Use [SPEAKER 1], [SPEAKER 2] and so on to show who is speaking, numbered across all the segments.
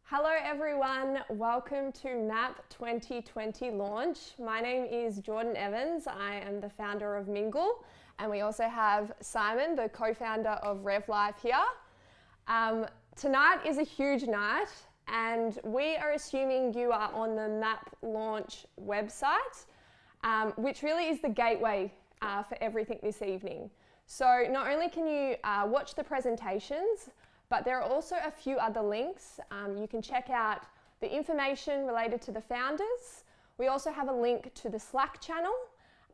[SPEAKER 1] Hello everyone, welcome to MAP 2020 launch. My name is Jordan Evans. I am the founder of Mingle, and we also have Simon, the co-founder of RevLife here. Tonight is a huge night, and we are assuming you are on the MAP launch website, which really is the gateway for everything this evening. So not only can you watch the presentations, but there are also a few other links. You can check out the information related to the founders. We also have a link to the Slack channel.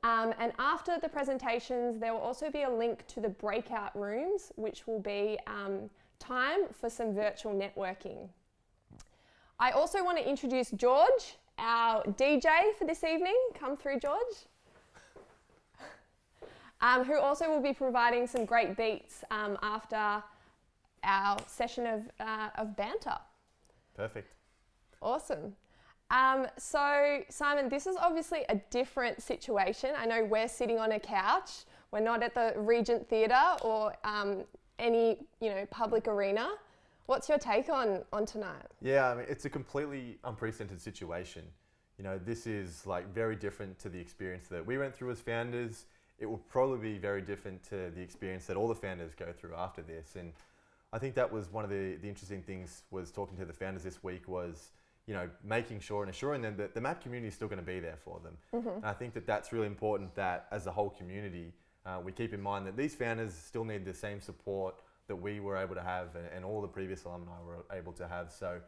[SPEAKER 1] And after the presentations, there will also be a link to the breakout rooms, which will be time for some virtual networking. I also want to introduce George, our DJ for this evening. Come through, George. Who also will be providing some great beats after our session of banter.
[SPEAKER 2] Perfect.
[SPEAKER 1] Awesome. So Simon, this is obviously a different situation. I know we're sitting on a couch. We're not at the Regent Theatre or any public arena. What's your take on tonight?
[SPEAKER 2] Yeah, I mean, it's a completely unprecedented situation. This is like very different to the experience that we went through as founders. It will probably be very different to the experience that all the founders go through after this. And I think that was one of the interesting things was talking to the founders this week was, making sure and assuring them that the MAP community is still going to be there for them. Mm-hmm. And I think that that's really important that as a whole community, we keep in mind that these founders still need the same support that we were able to have and all the previous alumni were able to have. So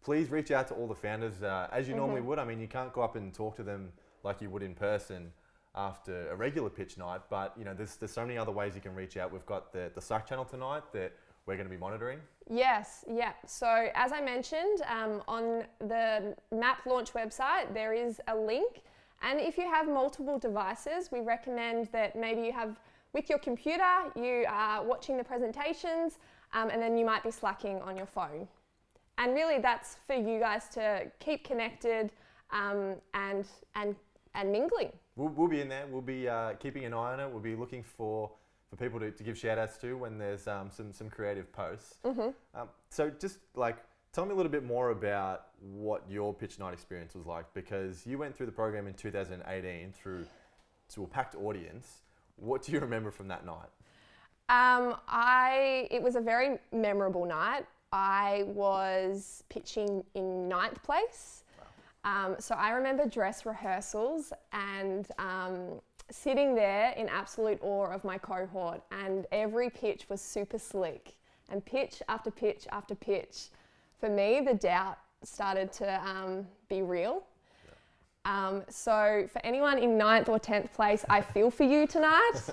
[SPEAKER 2] please reach out to all the founders as you normally would. I mean, you can't go up and talk to them like you would in person after a regular pitch night, but there's so many other ways you can reach out. We've got the Slack channel tonight that we're going to be monitoring. Yes, yeah.
[SPEAKER 1] So as I mentioned, on the MAP launch website, there is a link. And if you have multiple devices, we recommend that maybe you have, with your computer, you are watching the presentations, and then you might be slacking on your phone. And really that's for you guys to keep connected and mingling.
[SPEAKER 2] We'll be in there. We'll be keeping an eye on it. We'll be looking for people to give shout outs to when there's some creative posts. Mm-hmm. So just tell me a little bit more about what your pitch night experience was like, because you went through the program in 2018 to a packed audience. What do you remember from that night?
[SPEAKER 1] It was a very memorable night. I was pitching in 9th place. Wow. So I remember dress rehearsals and sitting there in absolute awe of my cohort, and every pitch was super slick, and pitch after pitch after pitch. For me, the doubt started to be real. Yeah. So for anyone in 9th or 10th place, I feel for you tonight.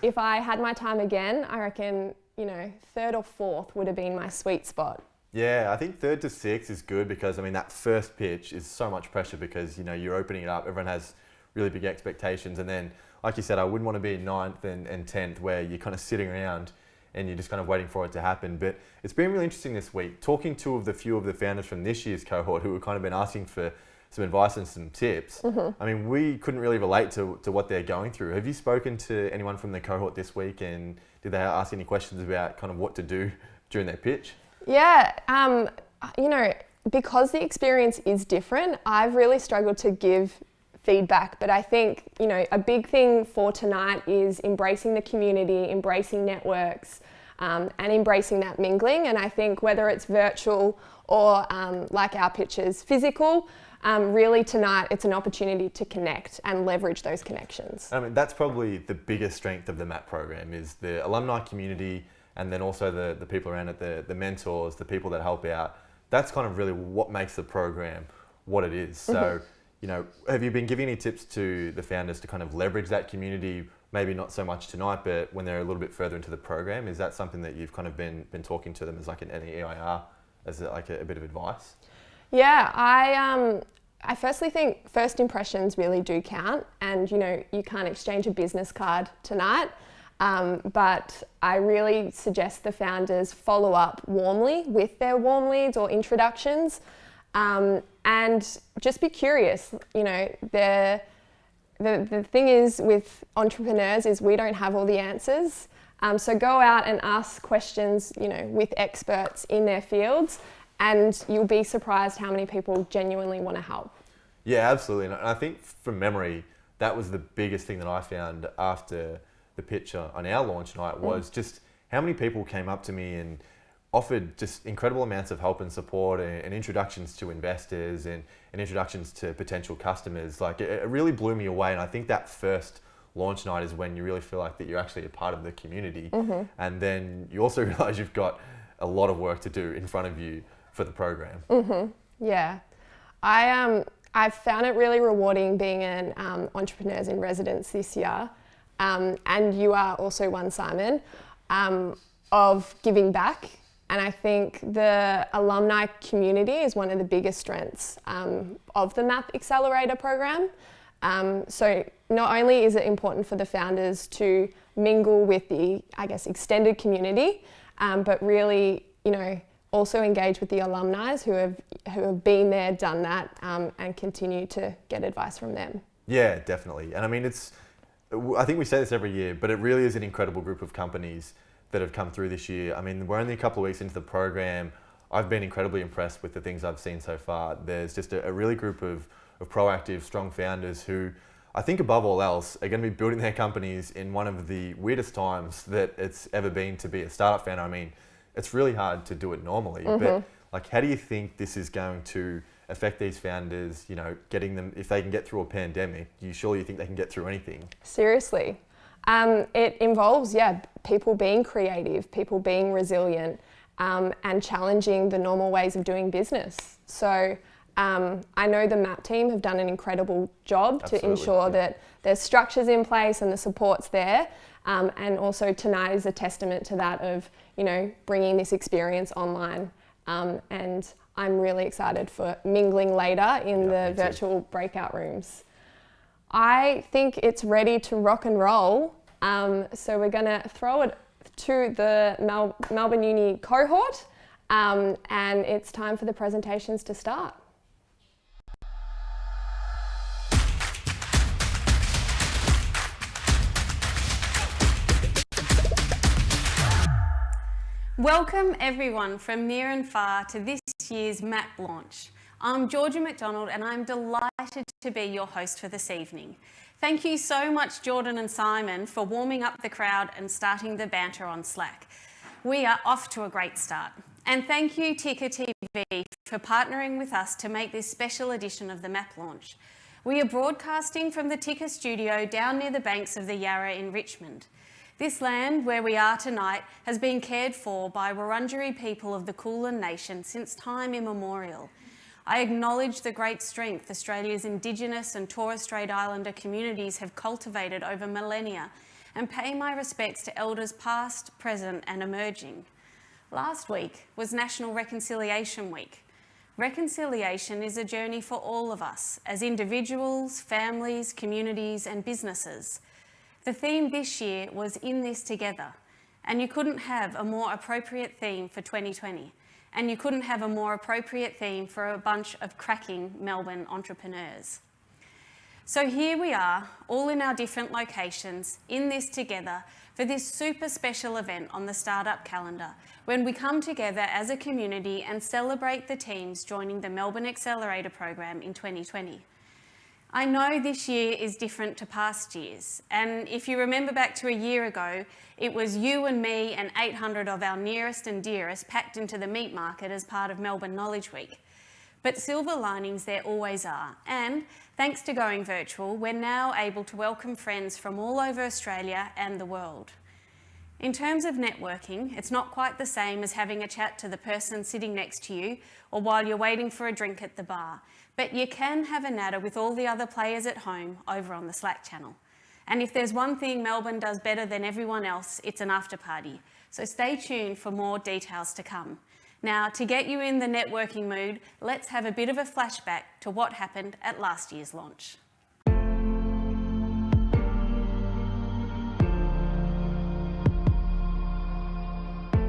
[SPEAKER 1] If I had my time again, I reckon 3rd or 4th would have been my sweet spot.
[SPEAKER 2] Yeah, I think 3rd to 6th is good because that first pitch is so much pressure because you're opening it up. Everyone has really big expectations, and then like you said, I wouldn't want to be in 9th and 10th where you're kind of sitting around and you're just kind of waiting for it to happen. But it's been really interesting this week talking to a few of the founders from this year's cohort who have kind of been asking for some advice and some tips. Mm-hmm. I mean, we couldn't really relate to what they're going through. Have you spoken to anyone from the cohort this week, and did they ask any questions about kind of what to do during their pitch?
[SPEAKER 1] Yeah, because the experience is different, I've really struggled to give feedback, but I think a big thing for tonight is embracing the community, embracing networks, and embracing that mingling. And I think whether it's virtual or like our pitches, physical, really tonight it's an opportunity to connect and leverage those connections.
[SPEAKER 2] I mean, that's probably the biggest strength of the MAP program is the alumni community, and then also the people around it, the mentors, the people that help out. That's kind of really what makes the program what it is. So. Have you been giving any tips to the founders to kind of leverage that community, maybe not so much tonight, but when they're a little bit further into the program? Is that something that you've kind of been talking to them as like an EIR, as like a bit of advice?
[SPEAKER 1] Yeah, I firstly think first impressions really do count, and you can't exchange a business card tonight, but I really suggest the founders follow up warmly with their warm leads or introductions. And just be curious. The thing is with entrepreneurs is we don't have all the answers. So go out and ask questions, with experts in their fields, and you'll be surprised how many people genuinely want to help.
[SPEAKER 2] Yeah, absolutely. And I think from memory, that was the biggest thing that I found after the pitch on our launch night was just how many people came up to me and offered just incredible amounts of help and support and introductions to investors and introductions to potential customers. Like it really blew me away. And I think that first launch night is when you really feel like that you're actually a part of the community. And then you also realize you've got a lot of work to do in front of you for the program.
[SPEAKER 1] Yeah. I've found it really rewarding being an Entrepreneurs in Residence this year. And you are also one, Simon, of giving back. And I think the alumni community is one of the biggest strengths of the MAP Accelerator Program. So not only is it important for the founders to mingle with the, I guess, extended community, but really, also engage with the alumni who have been there, done that, and continue to get advice from them.
[SPEAKER 2] Yeah, definitely. And I mean, I think we say this every year, but it really is an incredible group of companies that have come through this year. I mean, we're only a couple of weeks into the program. I've been incredibly impressed with the things I've seen so far. There's just a really group of proactive, strong founders who I think above all else are going to be building their companies in one of the weirdest times that it's ever been to be a startup founder. I mean, it's really hard to do it normally, but like, how do you think this is going to affect these founders, getting them, if they can get through a pandemic, you think they can get through anything?
[SPEAKER 1] Seriously. It involves, people being creative, people being resilient, and challenging the normal ways of doing business. So I know the MAP team have done an incredible job to ensure that there's structures in place and the support's there. And also tonight is a testament to that of, bringing this experience online. And I'm really excited for mingling later in the virtual breakout rooms. I think it's ready to rock and roll. So we're going to throw it to the Melbourne Uni cohort, and it's time for the presentations to start.
[SPEAKER 3] Welcome everyone from near and far to this year's MAP launch. I'm Georgia McDonald and I'm delighted to be your host for this evening. Thank you so much, Jordan and Simon, for warming up the crowd and starting the banter on Slack. We are off to a great start. And thank you, Ticker TV, for partnering with us to make this special edition of the MAP launch. We are broadcasting from the Ticker studio down near the banks of the Yarra in Richmond. This land where we are tonight has been cared for by Wurundjeri people of the Kulin Nation since time immemorial. I acknowledge the great strength Australia's Indigenous and Torres Strait Islander communities have cultivated over millennia and pay my respects to elders past, present and emerging. Last week was National Reconciliation Week. Reconciliation is a journey for all of us as individuals, families, communities and businesses. The theme this year was In This Together, and you couldn't have a more appropriate theme for 2020, and you couldn't have a more appropriate theme for a bunch of cracking Melbourne entrepreneurs. So here we are, all in our different locations, in this together for this super special event on the startup calendar, when we come together as a community and celebrate the teams joining the Melbourne Accelerator Program in 2020. I know this year is different to past years, and if you remember back to a year ago, it was you and me and 800 of our nearest and dearest packed into the meat market as part of Melbourne Knowledge Week. But silver linings there always are, and thanks to going virtual, we're now able to welcome friends from all over Australia and the world. In terms of networking, it's not quite the same as having a chat to the person sitting next to you or while you're waiting for a drink at the bar, but you can have a natter with all the other players at home over on the Slack channel. And if there's one thing Melbourne does better than everyone else, it's an after party. So stay tuned for more details to come. Now, to get you in the networking mood, let's have a bit of a flashback to what happened at last year's launch.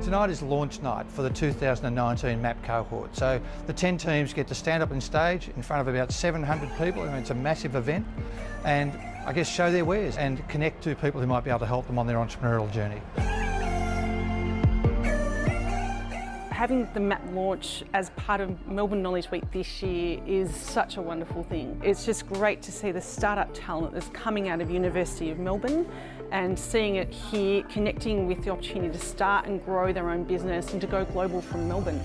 [SPEAKER 4] Tonight is launch night for the 2019 MAP cohort. So the 10 teams get to stand up on stage in front of about 700 people. I mean, it's a massive event, and I guess show their wares and connect to people who might be able to help them on their entrepreneurial journey.
[SPEAKER 5] having the MAP launch as part of Melbourne Knowledge Week this year is such a wonderful thing. It's just great to see the startup talent that's coming out of University of Melbourne and seeing it here, connecting with the opportunity to start and grow their own business and to go global from Melbourne.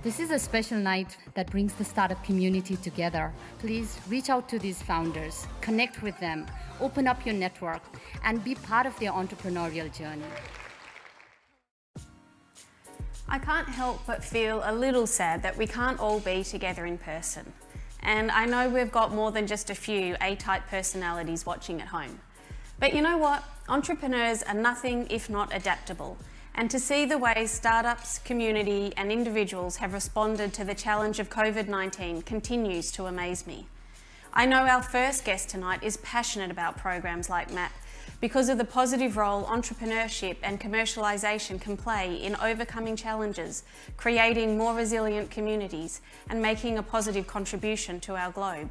[SPEAKER 6] This is a special night that brings the startup community together. Please reach out to these founders, connect with them, open up your network, and be part of their entrepreneurial journey.
[SPEAKER 3] I can't help but feel a little sad that we can't all be together in person. And I know we've got more than just a few A-type personalities watching at home. But you know what? Entrepreneurs are nothing if not adaptable. And to see the way startups, community and individuals have responded to the challenge of COVID-19 continues to amaze me. I know our first guest tonight is passionate about programs like MAP because of the positive role entrepreneurship and commercialisation can play in overcoming challenges, creating more resilient communities and making a positive contribution to our globe.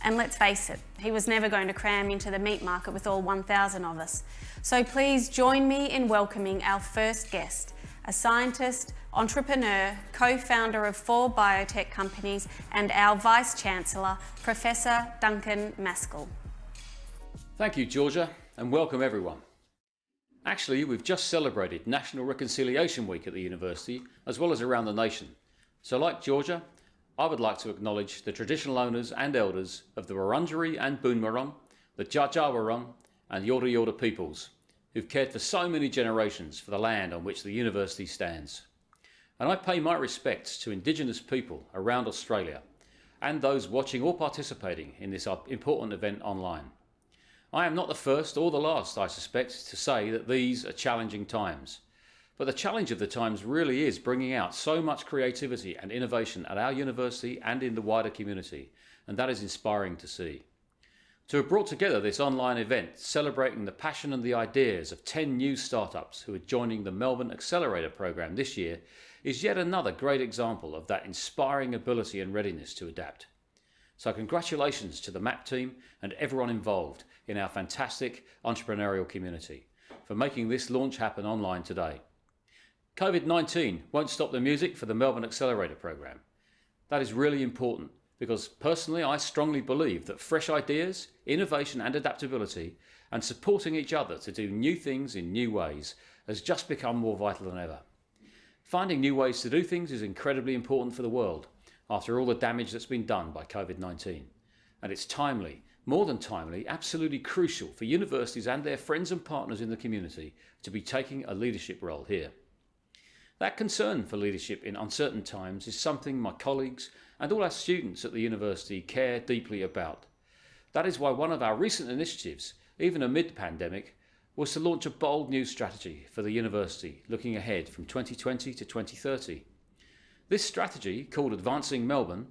[SPEAKER 3] And let's face it, he was never going to cram into the meat market with all 1,000 of us. So please join me in welcoming our first guest, a scientist, entrepreneur, co-founder of 4 biotech companies, and our Vice-Chancellor, Professor Duncan Maskell.
[SPEAKER 7] Thank you, Georgia, and welcome everyone. Actually, we've just celebrated National Reconciliation Week at the university, as well as around the nation. So like Georgia, I would like to acknowledge the traditional owners and elders of the Wurundjeri and Boonwurrung, the Dja Dja Wurrung and Yorta Yorta peoples, who've cared for so many generations for the land on which the university stands. And I pay my respects to Indigenous people around Australia and those watching or participating in this important event online. I am not the first or the last, I suspect, to say that these are challenging times. But the challenge of the times really is bringing out so much creativity and innovation at our university and in the wider community, and that is inspiring to see. To have brought together this online event celebrating the passion and the ideas of 10 new startups who are joining the Melbourne Accelerator Program this year is yet another great example of that inspiring ability and readiness to adapt. So congratulations to the MAP team and everyone involved in our fantastic entrepreneurial community for making this launch happen online today. COVID-19 won't stop the music for the Melbourne Accelerator Program. That is really important because personally I strongly believe that fresh ideas, innovation and adaptability and supporting each other to do new things in new ways has just become more vital than ever. Finding new ways to do things is incredibly important for the world after all the damage that's been done by COVID-19. And it's timely, more than timely, absolutely crucial for universities and their friends and partners in the community to be taking a leadership role here. That concern for leadership in uncertain times is something my colleagues and all our students at the university care deeply about. That is why one of our recent initiatives, even amid the pandemic, was to launch a bold new strategy for the university looking ahead from 2020 to 2030. This strategy, called Advancing Melbourne,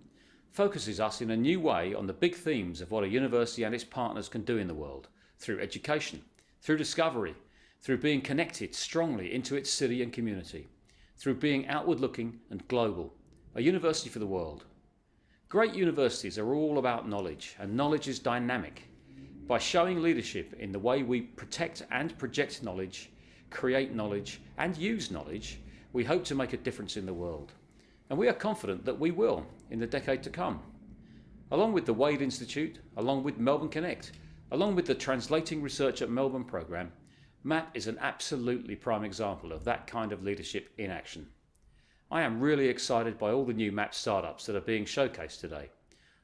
[SPEAKER 7] focuses us in a new way on the big themes of what a university and its partners can do in the world, through education, through discovery, through being connected strongly into its city and community, through being outward-looking and global, a university for the world. Great universities are all about knowledge, and knowledge is dynamic. By showing leadership in the way we protect and project knowledge, create knowledge, and use knowledge, we hope to make a difference in the world. And we are confident that we will in the decade to come. Along with the Wade Institute, along with Melbourne Connect, along with the Translating Research at Melbourne program, MAP is an absolutely prime example of that kind of leadership in action. I am really excited by all the new MAP startups that are being showcased today.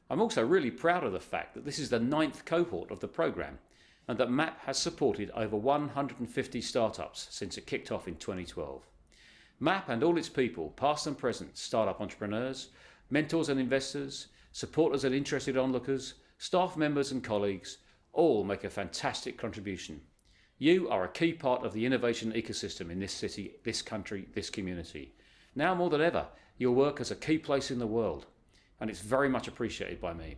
[SPEAKER 7] I'm also really proud of the fact that this is the 9th cohort of the program and that MAP has supported over 150 startups since it kicked off in 2012. MAP and all its people, past and present, startup entrepreneurs, mentors and investors, supporters and interested onlookers, staff members and colleagues, all make a fantastic contribution. You are a key part of the innovation ecosystem in this city, this country, this community. Now more than ever, your work has a key place in the world, and it's very much appreciated by me.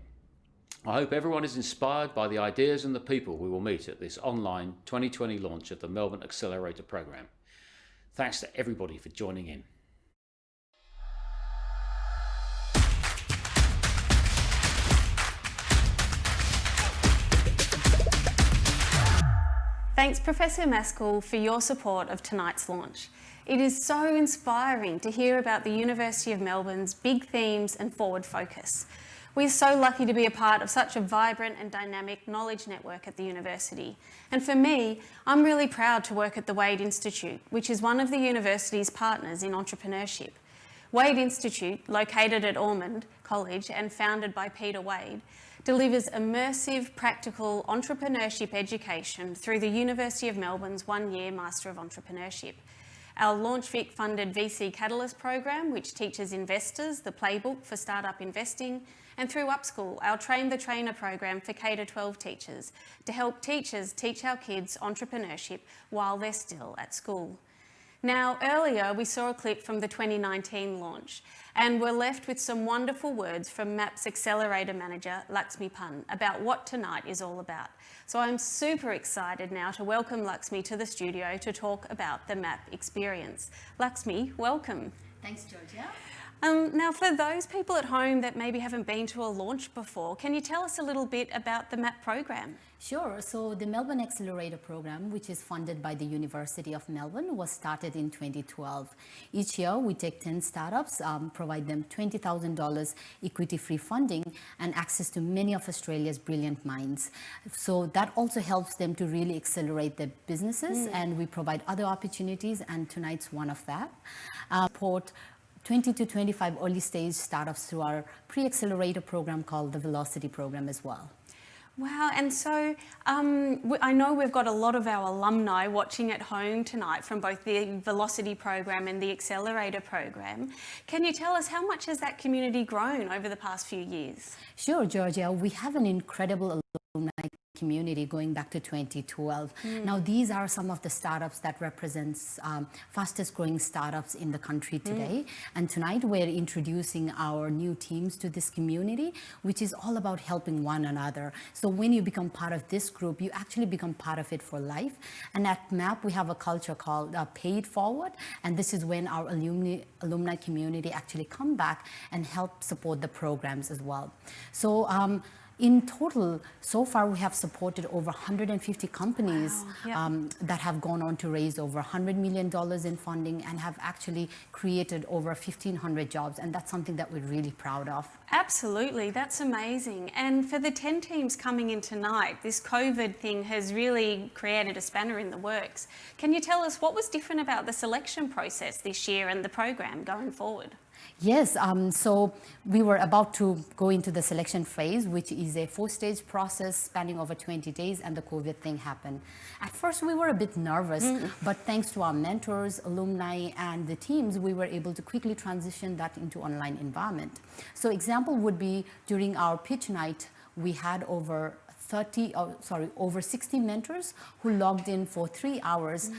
[SPEAKER 7] I hope everyone is inspired by the ideas and the people we will meet at this online 2020 launch of the Melbourne Accelerator Program. Thanks to everybody for joining in.
[SPEAKER 3] Thanks Professor Maskell for your support of tonight's launch. It is so inspiring to hear about the University of Melbourne's big themes and forward focus. We're so lucky to be a part of such a vibrant and dynamic knowledge network at the university. And for me, I'm really proud to work at the Wade Institute, which is one of the university's partners in entrepreneurship. Wade Institute, located at Ormond College and founded by Peter Wade, delivers immersive, practical entrepreneurship education through the University of Melbourne's one-year Master of Entrepreneurship. Our LaunchVic funded VC Catalyst program, which teaches investors the playbook for startup investing, and through Upschool, our Train the Trainer program for K-12 teachers, to help teachers teach our kids entrepreneurship while they're still at school. Now, earlier we saw a clip from the 2019 launch, and we're left with some wonderful words from MAP's Accelerator Manager, Laxmi Pan, about what tonight is all about. So I'm super excited now to welcome Laxmi to the studio to talk about the MAP experience. Laxmi, welcome.
[SPEAKER 6] Thanks, Georgia.
[SPEAKER 3] Now, for those people at home that maybe haven't been to a launch before, can you tell us a little bit about the MAP program?
[SPEAKER 6] Sure. So the Melbourne Accelerator Program, which is funded by the University of Melbourne, was started in 2012. Each year, we take 10 startups, provide them $20,000 equity-free funding and access to many of Australia's brilliant minds. So that also helps them to really accelerate their businesses, and we provide other opportunities, and tonight's one of that. Support 20 to 25 early stage startups through our pre-accelerator program called the Velocity program as well.
[SPEAKER 3] Wow, and so I know we've got a lot of our alumni watching at home tonight from both the Velocity program and the Accelerator program. Can you tell us how much has that community grown over the past few years?
[SPEAKER 6] Sure, Georgia. We have an incredible alumni community going back to 2012. Now, these are some of the startups that represents fastest growing startups in the country today. And tonight we're introducing our new teams to this community, which is all about helping one another. So when you become part of this group, you actually become part of it for life. And at MAP, we have a culture called Pay It Forward. And this is when our alumni community actually come back and help support the programs as well. So in total, so far we have supported over 150 companies that have gone on to raise over $100 million in funding and have actually created over 1,500 jobs. And that's something that we're really proud of.
[SPEAKER 3] Absolutely, that's amazing. And for the 10 teams coming in tonight, this COVID thing has really created a spanner in the works. Can you tell us what was different about the selection process this year and the program going forward?
[SPEAKER 6] Yes, so we were about to go into the selection phase, which is a 4-stage process spanning over 20 days, and the COVID thing happened. At first, we were a bit nervous, but thanks to our mentors, alumni, and the teams, we were able to quickly transition that into online environment. So example would be during our pitch night, we had over 60 mentors who logged in for 3 hours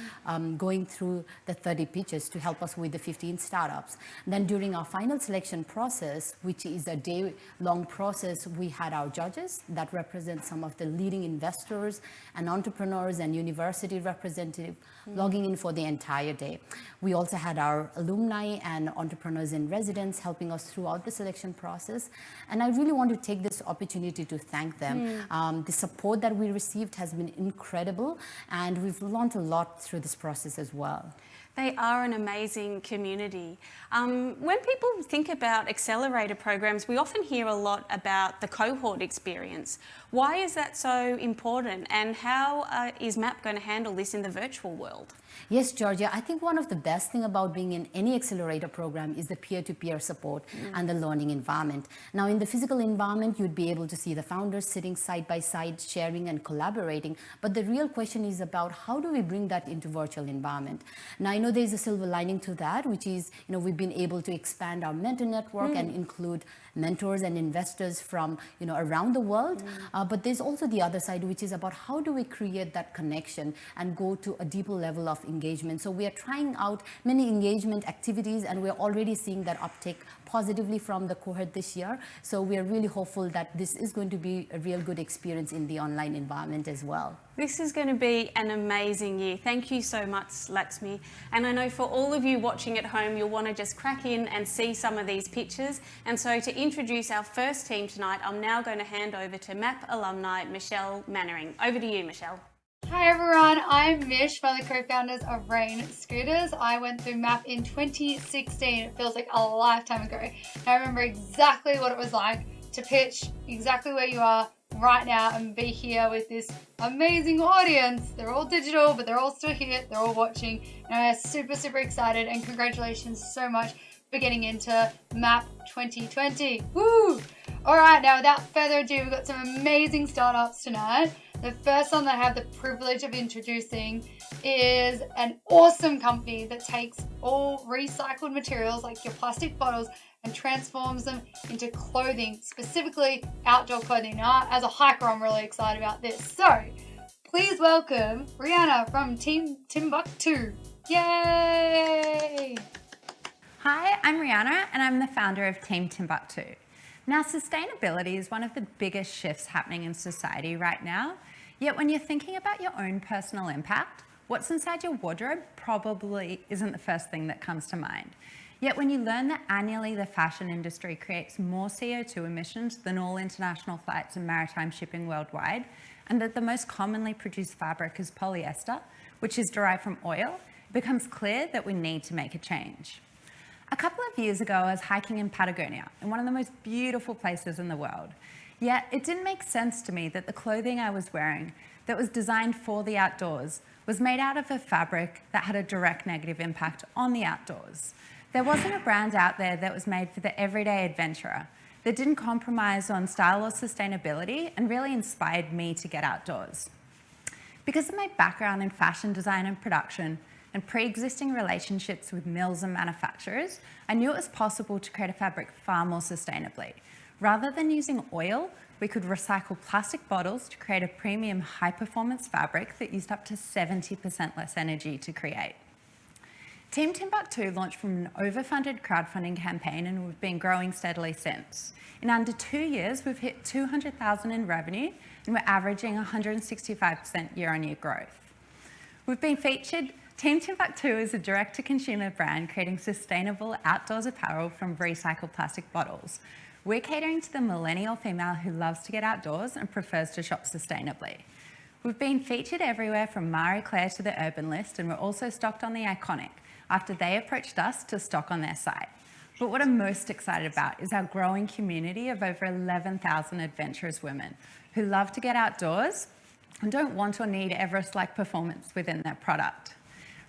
[SPEAKER 6] going through the 30 pitches to help us with the 15 startups. Then during our final selection process, which is a day-long process, we had our judges that represent some of the leading investors and entrepreneurs and university representatives logging in for the entire day. We also had our alumni and entrepreneurs in residence helping us throughout the selection process. And I really want to take this opportunity to thank them. The support that we received has been incredible, and we've learned a lot through this process as well.
[SPEAKER 3] They are an amazing community. When people think about accelerator programs, we often hear a lot about the cohort experience. Why is that so important, and how is MAP going to handle this in the virtual world?
[SPEAKER 6] Yes, Georgia, I think one of the best things about being in any accelerator program is the peer-to-peer support and the learning environment. Now, in the physical environment, you'd be able to see the founders sitting side by side, sharing and collaborating. But the real question is about how do we bring that into virtual environment? Now, I know there's a silver lining to that, which is, we've been able to expand our mentor network and include mentors and investors from, around the world. But there's also the other side, which is about how do we create that connection and go to a deeper level of engagement. So we are trying out many engagement activities, and we're already seeing that uptake positively from the cohort this year. So we are really hopeful that this is going to be a real good experience in the online environment as well.
[SPEAKER 3] This is going to be an amazing year. Thank you so much, Laxmi. And I know for all of you watching at home, you'll want to just crack in and see some of these pictures. And so to introduce our first team tonight, I'm now going to hand over to MAP alumni Michelle Mannering. Over to you, Michelle.
[SPEAKER 8] Hi everyone, I'm Mish, one of the co-founders of Rain Scooters. I went through MAP in 2016. It feels like a lifetime ago. And I remember exactly what it was like to pitch exactly where you are right now and be here with this amazing audience. They're all digital, but they're all still here. They're all watching. And I'm super, super excited, and congratulations so much for getting into MAP 2020. Woo! All right, now without further ado, we've got some amazing startups tonight. The first one that I have the privilege of introducing is an awesome company that takes all recycled materials like your plastic bottles and transforms them into clothing, specifically outdoor clothing. Now, as a hiker, I'm really excited about this. So, please welcome Rihanna from Team Timbuktu. Yay!
[SPEAKER 9] Hi, I'm Rihanna and I'm the founder of Team Timbuktu. Now, sustainability is one of the biggest shifts happening in society right now. Yet when you're thinking about your own personal impact, what's inside your wardrobe probably isn't the first thing that comes to mind. Yet when you learn that annually the fashion industry creates more CO2 emissions than all international flights and maritime shipping worldwide, and that the most commonly produced fabric is polyester, which is derived from oil, it becomes clear that we need to make a change. A couple of years ago, I was hiking in Patagonia, in one of the most beautiful places in the world. Yet it didn't make sense to me that the clothing I was wearing that was designed for the outdoors was made out of a fabric that had a direct negative impact on the outdoors. There wasn't a brand out there that was made for the everyday adventurer, that didn't compromise on style or sustainability and really inspired me to get outdoors. Because of my background in fashion design and production and pre-existing relationships with mills and manufacturers, I knew it was possible to create a fabric far more sustainably. Rather than using oil, we could recycle plastic bottles to create a premium high-performance fabric that used up to 70% less energy to create. Team Timbuktu launched from an overfunded crowdfunding campaign, and we've been growing steadily since. In under 2 years, we've hit 200,000 in revenue, and we're averaging 165% year-on-year growth. We've been featured. Team Timbuktu is a direct-to-consumer brand creating sustainable outdoors apparel from recycled plastic bottles. We're catering to the millennial female who loves to get outdoors and prefers to shop sustainably. We've been featured everywhere from Marie Claire to the Urban List, and we're also stocked on The Iconic after they approached us to stock on their site. But what I'm most excited about is our growing community of over 11,000 adventurous women who love to get outdoors and don't want or need Everest-like performance within their product.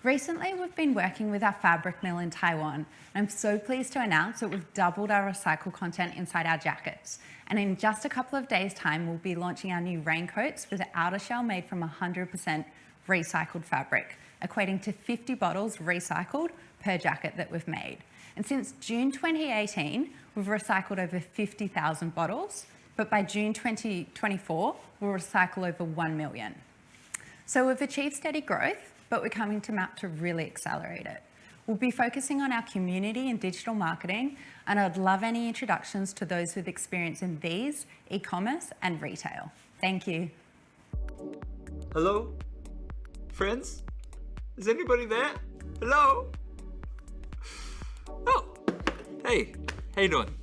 [SPEAKER 9] Recently, we've been working with our fabric mill in Taiwan. I'm so pleased to announce that we've doubled our recycled content inside our jackets. And in just a couple of days' time, we'll be launching our new raincoats with an outer shell made from 100% recycled fabric, equating to 50 bottles recycled per jacket that we've made. And since June 2018, we've recycled over 50,000 bottles, but by June 2024, we'll recycle over 1 million. So we've achieved steady growth, but we're coming to MAP to really accelerate it. We'll be focusing on our community and digital marketing, and I'd love any introductions to those with experience in these, e-commerce and retail. Thank you.
[SPEAKER 10] Hello? Friends? Is anybody there? Hello? Oh, hey, how you doing?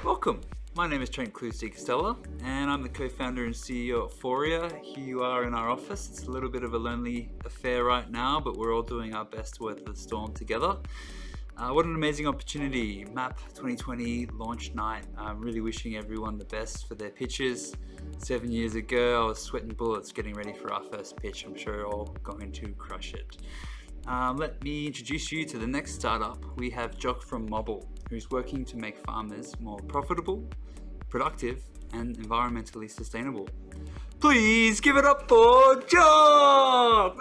[SPEAKER 10] Welcome. My name is Trent Clues-Di-Castella, and I'm the co-founder and CEO at Foria. Here you are in our office. It's a little bit of a lonely affair right now, but we're all doing our best to weather the storm together. What an amazing opportunity. MAP 2020 launch night. I'm really wishing everyone the best for their pitches. 7 years ago, I was sweating bullets getting ready for our first pitch. I'm sure you're all going to crush it. Let me introduce you to the next startup. We have Jock from Mobile, who's working to make farmers more profitable, productive, and environmentally sustainable. Please give it up for Jock!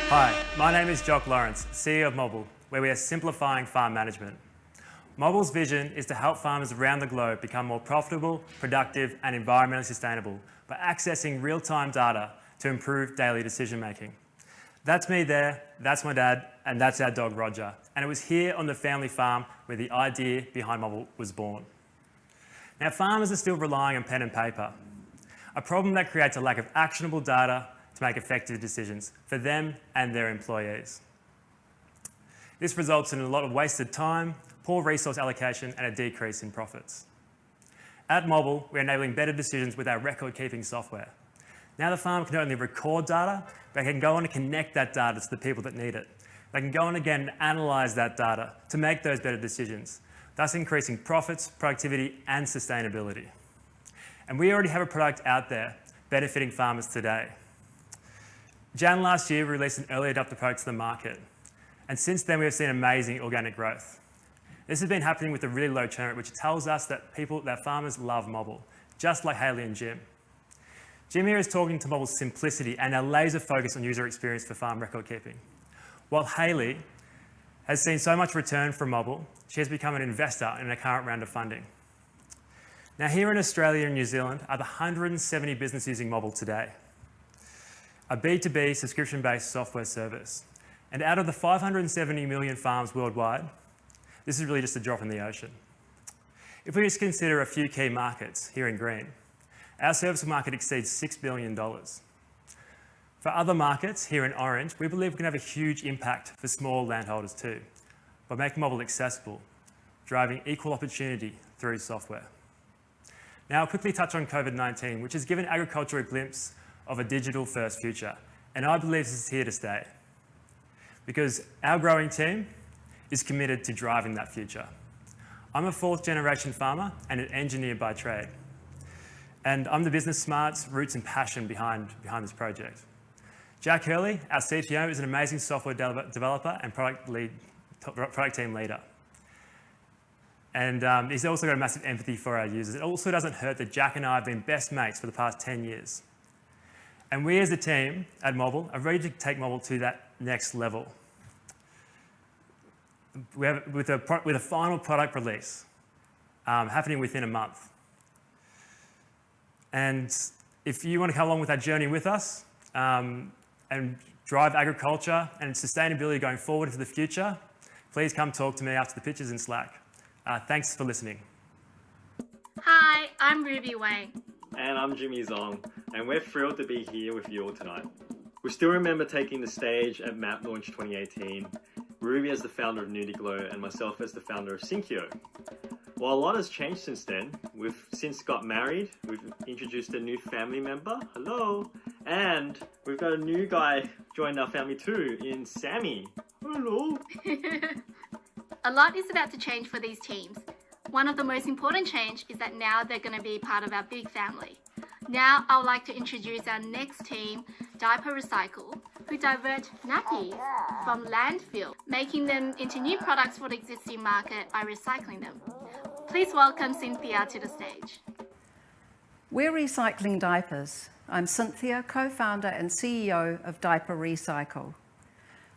[SPEAKER 11] Hi, my name is Jock Lawrence, CEO of Mobile, where we are simplifying farm management. Mobile's vision is to help farmers around the globe become more profitable, productive, and environmentally sustainable by accessing real-time data to improve daily decision-making. That's me there, that's my dad, and that's our dog Roger. And it was here on the family farm where the idea behind Mobile was born. Now, farmers are still relying on pen and paper, a problem that creates a lack of actionable data to make effective decisions for them and their employees. This results in a lot of wasted time, poor resource allocation, and a decrease in profits. At Mobile, we're enabling better decisions with our record-keeping software. Now the farmer can not only record data, but they can go on and connect that data to the people that need it. They can go on again and analyse that data to make those better decisions, thus increasing profits, productivity and sustainability. And we already have a product out there benefiting farmers today. Jan last year, we released an early adopter product to the market. And since then, we have seen amazing organic growth. This has been happening with a really low churn rate, which tells us that farmers love Mobble, just like Hayley and Jim. Jim here is talking to Mobble's simplicity and our laser focus on user experience for farm record keeping. While Hayley has seen so much return from Mobble, she has become an investor in a current round of funding. Now here in Australia and New Zealand are the 170 businesses using Mobble today, a B2B subscription-based software service. And out of the 570 million farms worldwide, this is really just a drop in the ocean. If we just consider a few key markets here in green, our serviceable market exceeds $6 billion. For other markets here in orange, we believe we can have a huge impact for small landholders too, by making Mobble accessible, driving equal opportunity through software. Now I'll quickly touch on COVID-19, which has given agriculture a glimpse of a digital-first future, and I believe this is here to stay, because our growing team is committed to driving that future. I'm a fourth-generation farmer and an engineer by trade. And I'm the business smarts, roots and passion behind this project. Jack Hurley, our CTO, is an amazing software developer and product team leader. And he's also got a massive empathy for our users. It also doesn't hurt that Jack and I have been best mates for the past 10 years. And we as a team at Mobble are ready to take Mobble to that next level. With a final product release happening within a month. And if you want to come along with that journey with us and drive agriculture and sustainability going forward into the future, please come talk to me after the pictures in Slack. Thanks for listening.
[SPEAKER 12] Hi, I'm Ruby Wang.
[SPEAKER 13] And I'm Jimmy Zong, and we're thrilled to be here with you all tonight. We still remember taking the stage at MAP Launch 2018, Ruby as the founder of Nudiglow and myself as the founder of Synceo. While a lot has changed since then, we've since got married, we've introduced a new family member, hello, and we've got a new guy joined our family too, in Sammy, hello.
[SPEAKER 12] A lot is about to change for these teams. One of the most important change is that now they're going to be part of our big family. Now I would like to introduce our next team, Diaper Recycle, who divert nappies from landfill, making them into new products for the existing market by recycling them. Please welcome Cynthia to the stage.
[SPEAKER 14] We're recycling diapers. I'm Cynthia, co-founder and CEO of Diaper Recycle.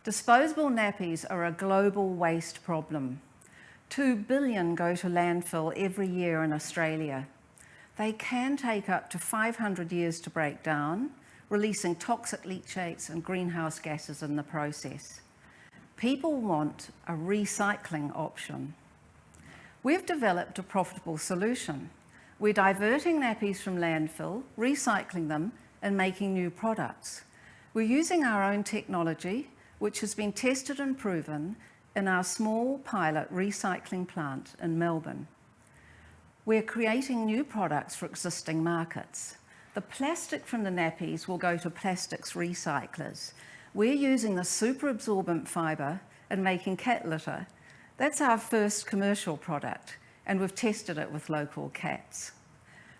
[SPEAKER 14] Disposable nappies are a global waste problem. 2 billion go to landfill every year in Australia. They can take up to 500 years to break down, releasing toxic leachates and greenhouse gases in the process. People want a recycling option. We've developed a profitable solution. We're diverting nappies from landfill, recycling them, and making new products. We're using our own technology, which has been tested and proven in our small pilot recycling plant in Melbourne. We're creating new products for existing markets. The plastic from the nappies will go to plastics recyclers. We're using the super absorbent fibre and making cat litter. That's our first commercial product, and we've tested it with local cats.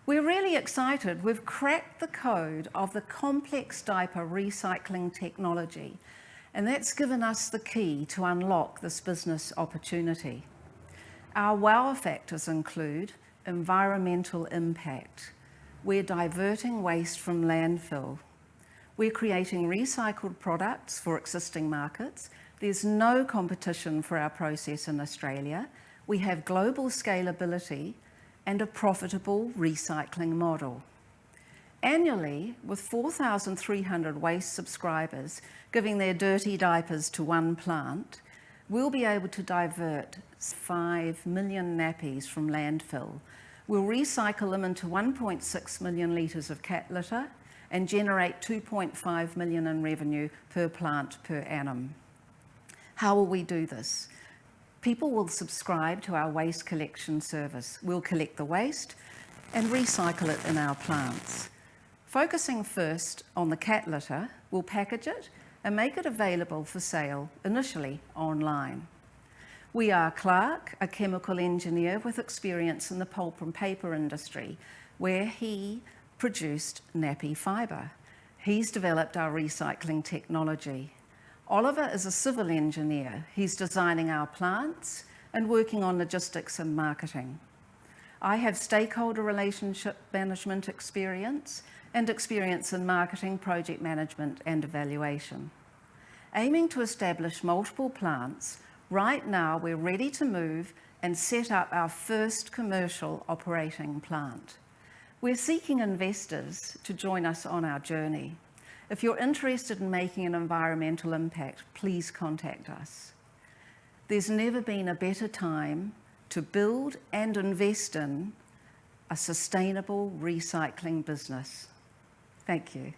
[SPEAKER 14] We're really excited. We've cracked the code of the complex diaper recycling technology, and that's given us the key to unlock this business opportunity. Our wow factors include environmental impact. We're diverting waste from landfill. We're creating recycled products for existing markets. There's no competition for our process in Australia. We have global scalability and a profitable recycling model. Annually, with 4,300 waste subscribers giving their dirty diapers to one plant, we'll be able to divert 5 million nappies from landfill. We'll recycle them into 1.6 million litres of cat litter and generate 2.5 million in revenue per plant per annum. How will we do this? People will subscribe to our waste collection service. We'll collect the waste and recycle it in our plants. Focusing first on the cat litter, we'll package it and make it available for sale initially online. We are Clark, a chemical engineer with experience in the pulp and paper industry, where he produced nappy fibre. He's developed our recycling technology. Oliver is a civil engineer. He's designing our plants and working on logistics and marketing. I have stakeholder relationship management experience and experience in marketing, project management and evaluation. Aiming to establish multiple plants, right now we're ready to move and set up our first commercial operating plant. We're seeking investors to join us on our journey. If you're interested in making an environmental impact, please contact us. There's never been a better time to build and invest in a sustainable recycling business. Thank you.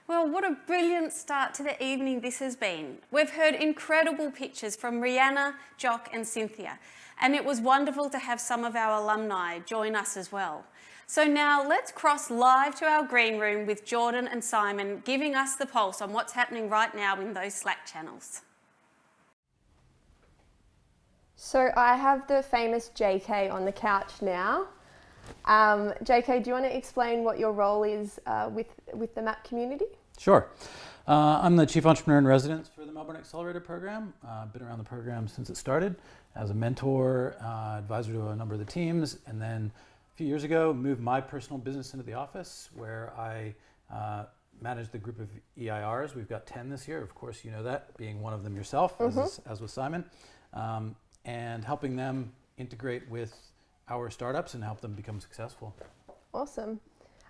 [SPEAKER 3] Well, what a brilliant start to the evening this has been. We've heard incredible pictures from Rihanna, Jock and Cynthia, and it was wonderful to have some of our alumni join us as well. So now let's cross live to our green room with Jordan and Simon giving us the pulse on what's happening right now in those Slack channels.
[SPEAKER 1] So I have the famous JK on the couch now. JK, do you want to explain what your role is with the MAP community?
[SPEAKER 15] Sure. I'm the Chief Entrepreneur in Residence for the Melbourne Accelerator Program. I've been around the program since it started as a mentor, advisor to a number of the teams, and then a few years ago moved my personal business into the office where I manage the group of EIRs. We've got 10 this year. Of course, you know that, being one of them yourself, as with Simon, and helping them integrate with our startups and help them become successful.
[SPEAKER 1] Awesome.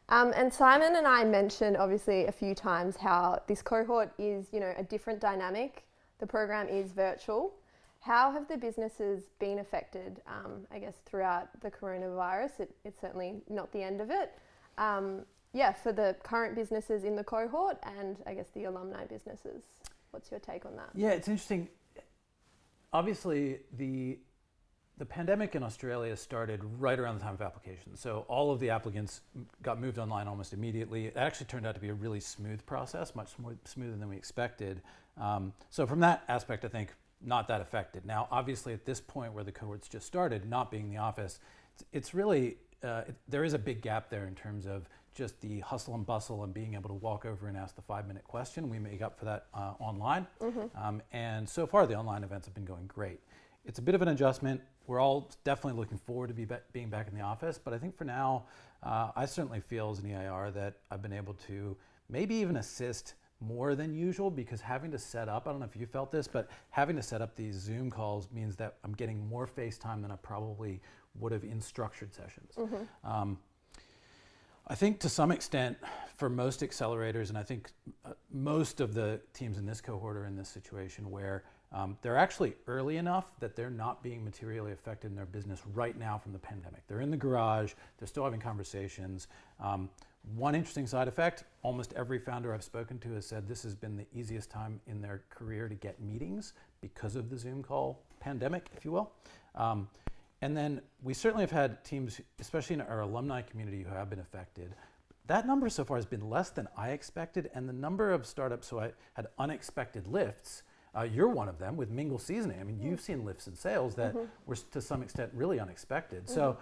[SPEAKER 1] And Simon and I mentioned obviously a few times how this cohort is, a different dynamic. The program is virtual. How have the businesses been affected, I guess, throughout the coronavirus? It's certainly not the end of it. For the current businesses in the cohort and I guess the alumni businesses. What's your take on that?
[SPEAKER 15] Yeah, it's interesting. Obviously, the pandemic in Australia started right around the time of application. So all of the applicants got moved online almost immediately. It actually turned out to be a really smooth process, much more smoother than we expected. So from that aspect, I think not that affected. Now, obviously at this point where the cohort's just started, not being in the office, it's really, there is a big gap there in terms of just the hustle and bustle and being able to walk over and ask the 5-minute question. We make up for that online. And so far the online events have been going great. It's a bit of an adjustment. We're all definitely looking forward to being back in the office, but I think for now, I certainly feel as an EIR that I've been able to maybe even assist more than usual, because having to set up, I don't know if you felt this, but having to set up these Zoom calls means that I'm getting more face time than I probably would have in structured sessions. I think to some extent, for most accelerators, and I think most of the teams in this cohort are in this situation where they're actually early enough that they're not being materially affected in their business right now from the pandemic. They're in the garage, they're still having conversations. One interesting side effect, almost every founder I've spoken to has said this has been the easiest time in their career to get meetings because of the Zoom call pandemic, if you will. And then we certainly have had teams, especially in our alumni community, who have been affected. That number so far has been less than I expected, and the number of startups who I had unexpected lifts, you're one of them with Mingle Seasoning. I mean, you've seen lifts in sales that were to some extent really unexpected. So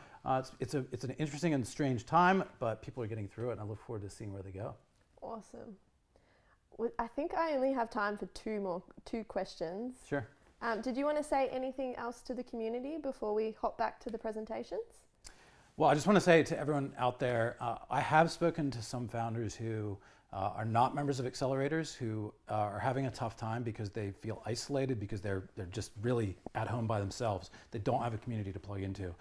[SPEAKER 15] it's an interesting and strange time, but people are getting through it, and I look forward to seeing where they go.
[SPEAKER 1] Awesome. Well, I think I only have time for two questions.
[SPEAKER 15] Sure.
[SPEAKER 1] Did you want to say anything else to the community before we hop back to the presentations?
[SPEAKER 15] Well, I just want to say to everyone out there, I have spoken to some founders who are not members of accelerators, who are having a tough time because they feel isolated, because they're just really at home by themselves. They don't have a community to plug into.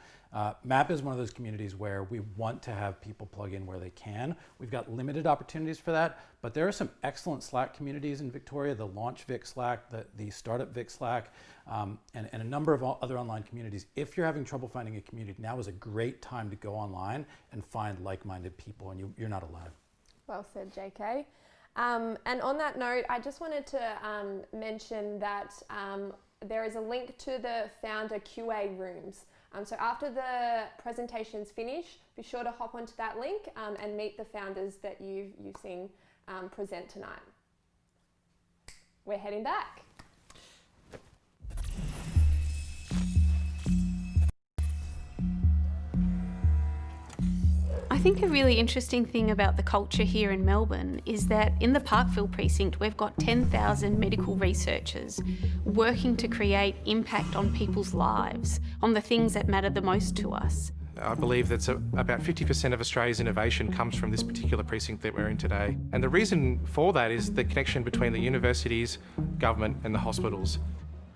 [SPEAKER 15] MAP is one of those communities where we want to have people plug in where they can. We've got limited opportunities for that, but there are some excellent Slack communities in Victoria, the Launch Vic Slack, the Startup Vic Slack, and a number of other online communities. If you're having trouble finding a community, now is a great time to go online and find like-minded people, and you're not alone.
[SPEAKER 1] Well said, JK. And on that note, I just wanted to mention that there is a link to the founder QA rooms. So after the presentations finish, be sure to hop onto that link and meet the founders that you've seen present tonight. We're heading back.
[SPEAKER 3] I think a really interesting thing about the culture here in Melbourne is that in the Parkville precinct, we've got 10,000 medical researchers working to create impact on people's lives, on the things that matter the most to us.
[SPEAKER 16] I believe that about 50% of Australia's innovation comes from this particular precinct that we're in today. And the reason for that is the connection between the universities, government and the hospitals.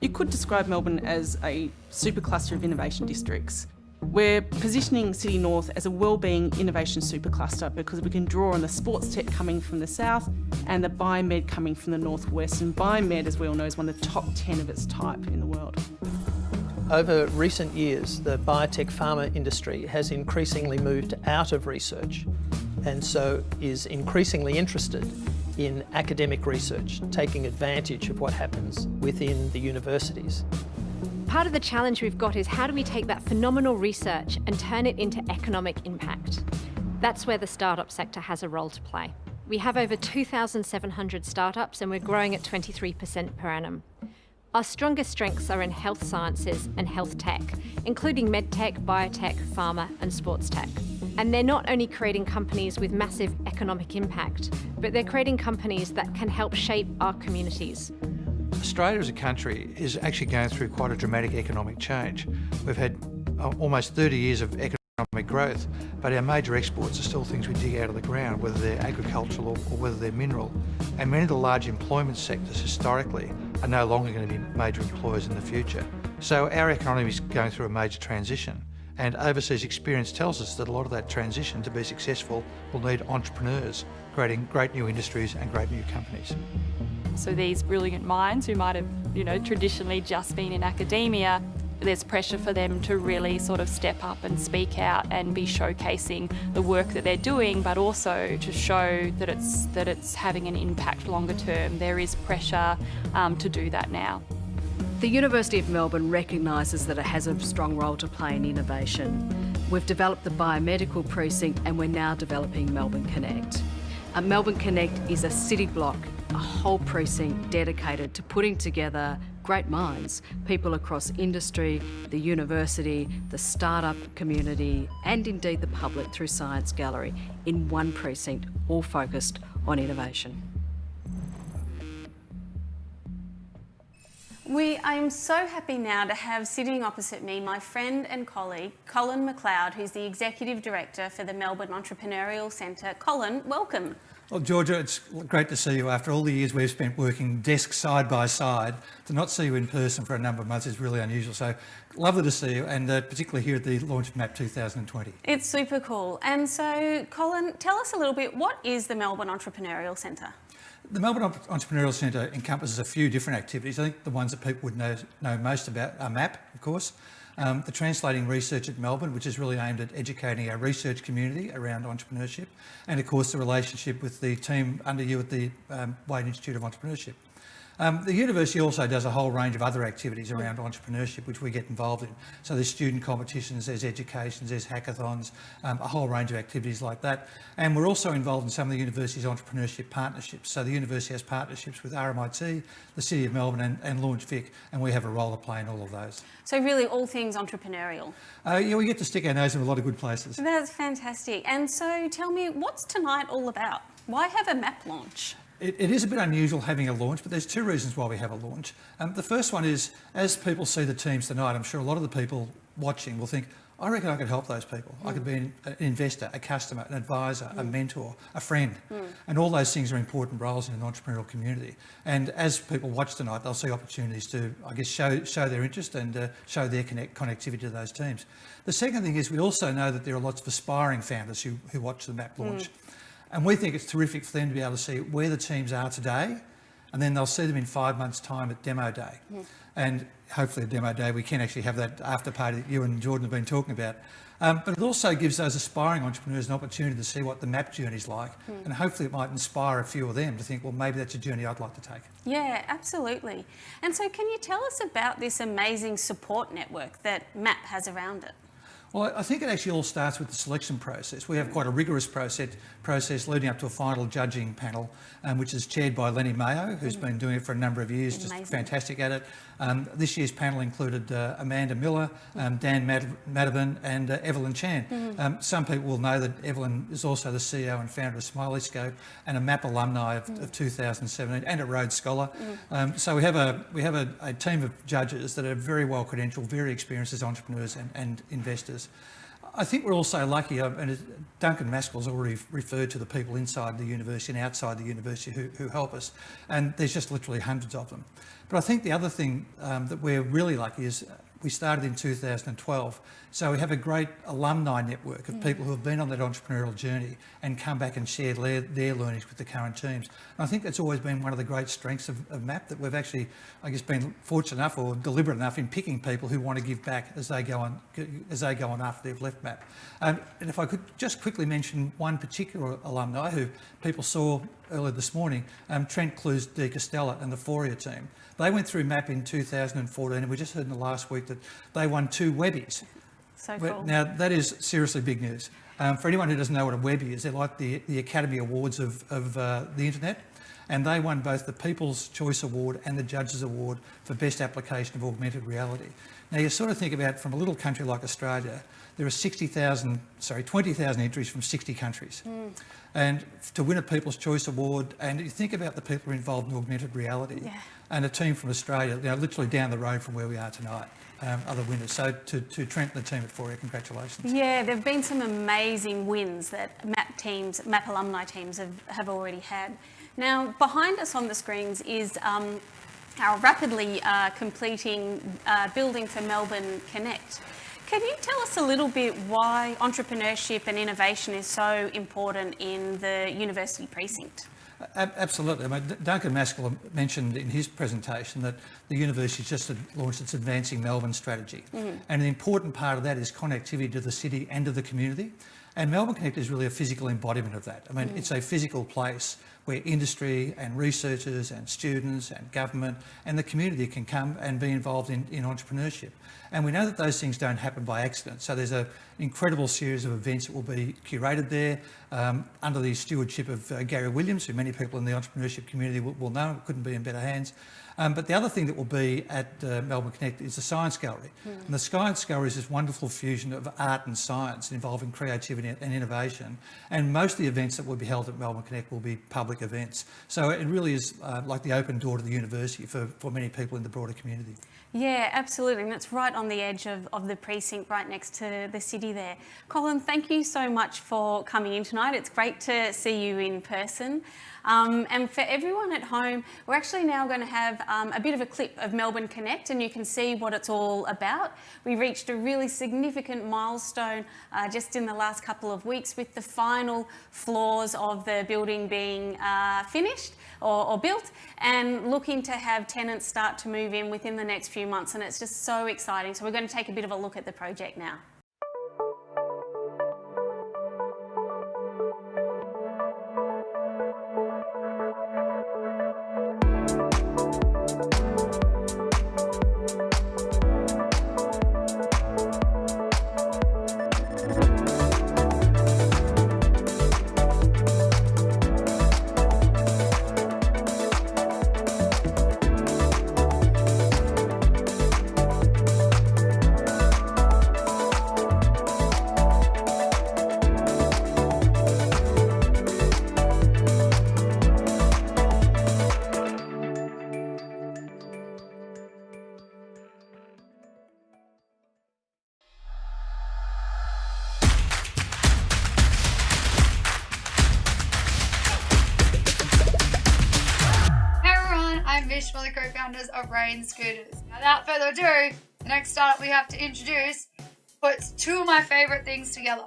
[SPEAKER 5] You could describe Melbourne as a supercluster of innovation districts. We're positioning City North as a wellbeing innovation supercluster because we can draw on the sports tech coming from the south and the biomed coming from the northwest. And biomed, as we all know, is one of the top 10 of its type in the world.
[SPEAKER 17] Over recent years, the biotech pharma industry has increasingly moved out of research and so is increasingly interested in academic research, taking advantage of what happens within the universities.
[SPEAKER 18] Part of the challenge we've got is how do we take that phenomenal research and turn it into economic impact? That's where the startup sector has a role to play. We have over 2,700 startups and we're growing at 23% per annum. Our strongest strengths are in health sciences and health tech, including medtech, biotech, pharma and sports tech. And they're not only creating companies with massive economic impact, but they're creating companies that can help shape our communities.
[SPEAKER 4] Australia as a country is actually going through quite a dramatic economic change. We've had almost 30 years of economic growth, but our major exports are still things we dig out of the ground, whether they're agricultural or whether they're mineral. And many of the large employment sectors historically are no longer going to be major employers in the future. So our economy is going through a major transition. And overseas experience tells us that a lot of that transition, to be successful, will need entrepreneurs creating great new industries and great new companies.
[SPEAKER 19] So these brilliant minds who might have, traditionally just been in academia, there's pressure for them to really sort of step up and speak out and be showcasing the work that they're doing, but also to show that it's having an impact longer term. There is pressure to do that now.
[SPEAKER 20] The University of Melbourne recognises that it has a strong role to play in innovation. We've developed the biomedical precinct and we're now developing Melbourne Connect. Melbourne Connect is a city block, a whole precinct dedicated to putting together great minds, people across industry, the university, the startup community, and indeed the public through Science Gallery in one precinct, all focused on innovation.
[SPEAKER 3] I am so happy now to have sitting opposite me my friend and colleague, Colin McLeod, who's the Executive Director for the Melbourne Entrepreneurial Centre. Colin, welcome.
[SPEAKER 4] Well, Georgia, it's great to see you. After all the years we've spent working desk side by side, to not see you in person for a number of months is really unusual. So lovely to see you, and particularly here at the launch of MAP 2020.
[SPEAKER 3] It's super cool. And so, Colin, tell us a little bit, what is the Melbourne Entrepreneurial Centre?
[SPEAKER 4] The Melbourne Entrepreneurial Centre encompasses a few different activities. I think the ones that people would know most about are MAP, of course. The Translating Research at Melbourne, which is really aimed at educating our research community around entrepreneurship, and of course the relationship with the team under you at the Wade Institute of Entrepreneurship. The university also does a whole range of other activities around entrepreneurship which we get involved in. So there's student competitions, there's educations, there's hackathons, a whole range of activities like that. And we're also involved in some of the university's entrepreneurship partnerships. So the university has partnerships with RMIT, the City of Melbourne and Launch Vic, and we have a role to play in all of those.
[SPEAKER 3] So really all things entrepreneurial.
[SPEAKER 4] Yeah, we get to stick our nose in a lot of good places.
[SPEAKER 3] That's fantastic. And so tell me, what's tonight all about? Why have a MAP launch?
[SPEAKER 4] It is a bit unusual having a launch, but there's two reasons why we have a launch. The first one is, as people see the teams tonight, I'm sure a lot of the people watching will think, I reckon I could help those people. I could be an investor, a customer, an advisor, a mentor, a friend. And all those things are important roles in an entrepreneurial community. And as people watch tonight, they'll see opportunities to, I guess, show their interest and show their connectivity to those teams. The second thing is we also know that there are lots of aspiring founders who watch the MAP launch. And we think it's terrific for them to be able to see where the teams are today and then they'll see them in 5 months' time at demo day. And hopefully at demo day we can actually have that after party that you and Jordan have been talking about. But it also gives those aspiring entrepreneurs an opportunity to see what the MAP journey's like, and hopefully it might inspire a few of them to think, well, maybe that's a journey I'd like to take.
[SPEAKER 3] Yeah, absolutely. And so can you tell us about this amazing support network that MAP has around it?
[SPEAKER 4] Well, I think it actually all starts with the selection process. We have quite a rigorous process leading up to a final judging panel, which is chaired by Lenny Mayo, who's been doing it for a number of years, just fantastic at it. This year's panel included Amanda Miller, Dan Madhavan and Evelyn Chan. Some people will know that Evelyn is also the CEO and founder of Smiley-Scope and a MAP alumni of 2017 and a Rhodes Scholar. So we have a team of judges that are very well credentialed, very experienced as entrepreneurs and investors. I think we're also lucky, and Duncan Maskell's already referred to the people inside the university and outside the university who help us, and there's just literally hundreds of them. But I think the other thing that we're really lucky is we started in 2012, so we have a great alumni network of people who have been on that entrepreneurial journey and come back and share their learnings with the current teams. And I think that's always been one of the great strengths of MAP, that we've actually, I guess, been fortunate enough or deliberate enough in picking people who want to give back as they go on after they've left MAP. And if I could just quickly mention one particular alumni who people saw earlier this morning, Trent Clues de Castella and the Foria team. They went through MAP in 2014, and we just heard in the last week that they won 2 Webbies.
[SPEAKER 3] So cool.
[SPEAKER 4] Now, that is seriously big news. For anyone who doesn't know what a Webby is, they're like the Academy Awards of the internet, and they won both the People's Choice Award and the Judges Award for Best Application of Augmented Reality. Now, you sort of think about, from a little country like Australia, there are 20,000 entries from 60 countries. And to win a People's Choice Award, and you think about the people who are involved in augmented reality, and a team from Australia, literally down the road from where we are tonight, are the winners. So to Trent and the team at Foria, congratulations.
[SPEAKER 3] Yeah, there have been some amazing wins that MAP alumni teams have already had. Now, behind us on the screens is our rapidly completing building for Melbourne Connect. Can you tell us a little bit why entrepreneurship and innovation is so important in the university precinct?
[SPEAKER 4] Absolutely. I mean, Duncan Maskell mentioned in his presentation that the university just launched its Advancing Melbourne strategy. And an important part of that is connectivity to the city and to the community. And Melbourne Connect is really a physical embodiment of that. I mean, it's a physical place where industry and researchers and students and government and the community can come and be involved in entrepreneurship. And we know that those things don't happen by accident. So there's an incredible series of events that will be curated there under the stewardship of Gary Williams, who many people in the entrepreneurship community will know, couldn't be in better hands. But the other thing that will be at Melbourne Connect is the Science Gallery. And the Science Gallery is this wonderful fusion of art and science involving creativity and innovation. And most of the events that will be held at Melbourne Connect will be public events. So it really is like the open door to the university for many people in the broader community.
[SPEAKER 3] Yeah, absolutely. And that's right on the edge of the precinct, right next to the city there. Colin, thank you so much for coming in tonight. It's great to see you in person. And for everyone at home, we're actually now going to have a bit of a clip of Melbourne Connect, and you can see what it's all about. We reached a really significant milestone just in the last couple of weeks with the final floors of the building being finished or built, and looking to have tenants start to move in within the next few months, and it's just so exciting. So we're going to take a bit of a look at the project now.
[SPEAKER 8] For the co-founders of Rain Scooters. Now, without further ado, the next startup we have to introduce puts 2 of my favourite things together.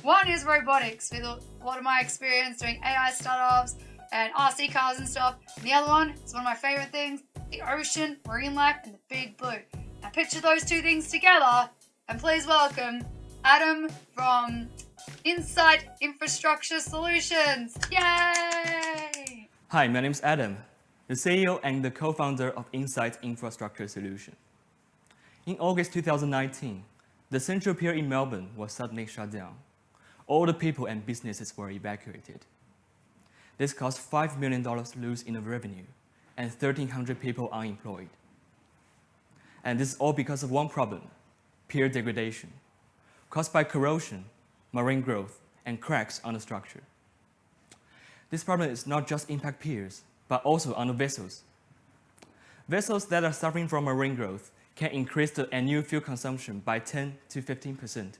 [SPEAKER 8] One is robotics, with a lot of my experience doing AI startups, and RC cars and stuff. And the other one is one of my favourite things, the ocean, marine life, and the big blue. Now picture those two things together, and please welcome Adam from Insight Infrastructure Solutions. Yay!
[SPEAKER 21] Hi, my name is Adam, the CEO and the co-founder of Insight Infrastructure Solutions. In August 2019, the Central Pier in Melbourne was suddenly shut down. All the people and businesses were evacuated. This caused $5 million to lose in revenue and 1,300 people unemployed. And this is all because of one problem, pier degradation, caused by corrosion, marine growth, and cracks on the structure. This problem does not just impact piers, but also on the vessels. Vessels that are suffering from marine growth can increase the annual fuel consumption by 10 to 15%.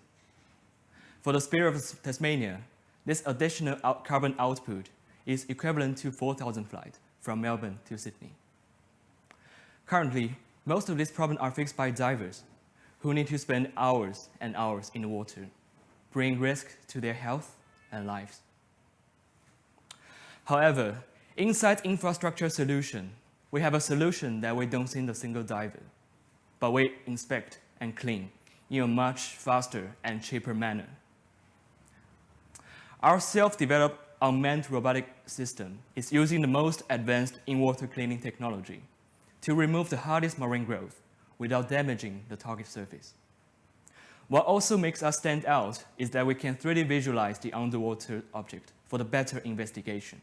[SPEAKER 21] For the Spirit of Tasmania, this additional carbon output is equivalent to 4,000 flights from Melbourne to Sydney. Currently, most of these problems are fixed by divers who need to spend hours and hours in the water, bringing risk to their health and lives. However, inside Infrastructure Solution, we have a solution that we don't send a single diver, but we inspect and clean in a much faster and cheaper manner. Our self-developed unmanned robotic system is using the most advanced in-water cleaning technology to remove the hardest marine growth without damaging the target surface. What also makes us stand out is that we can 3D visualize the underwater object for the better investigation.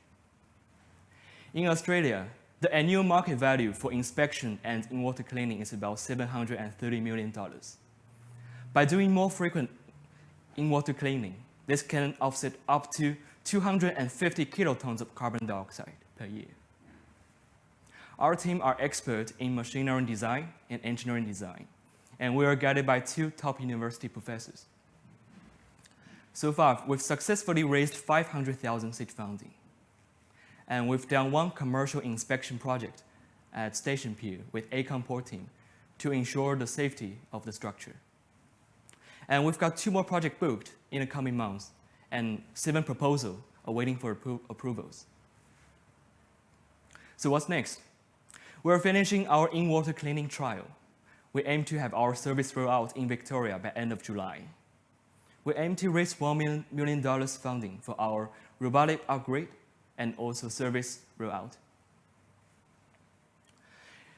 [SPEAKER 21] In Australia, the annual market value for inspection and in-water cleaning is about $730 million. By doing more frequent in-water cleaning, this can offset up to 250 kilotons of carbon dioxide per year. Our team are experts in machine learning design and engineering design, and we are guided by 2 top university professors. So far, we've successfully raised 500,000 seed funding. And we've done 1 commercial inspection project at Station Pier with ACOM Port team to ensure the safety of the structure. And we've got 2 more projects booked in the coming months and 7 proposals awaiting for approvals. So what's next? We're finishing our in-water cleaning trial. We aim to have our service rollout in Victoria by end of July. We aim to raise $1 million funding for our robotic upgrade and also service rollout.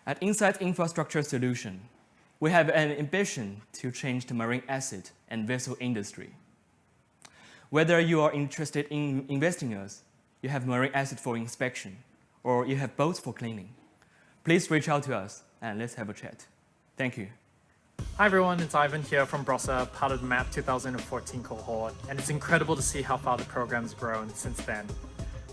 [SPEAKER 21] At Insight Infrastructure Solution, we have an ambition to change the marine asset and vessel industry. Whether you are interested in investing in us, you have marine asset for inspection, or you have boats for cleaning, please reach out to us and let's have a chat. Thank you.
[SPEAKER 22] Hi everyone, it's Ivan here from Brossa, part of the MAP 2014 cohort, and it's incredible to see how far the program's grown since then.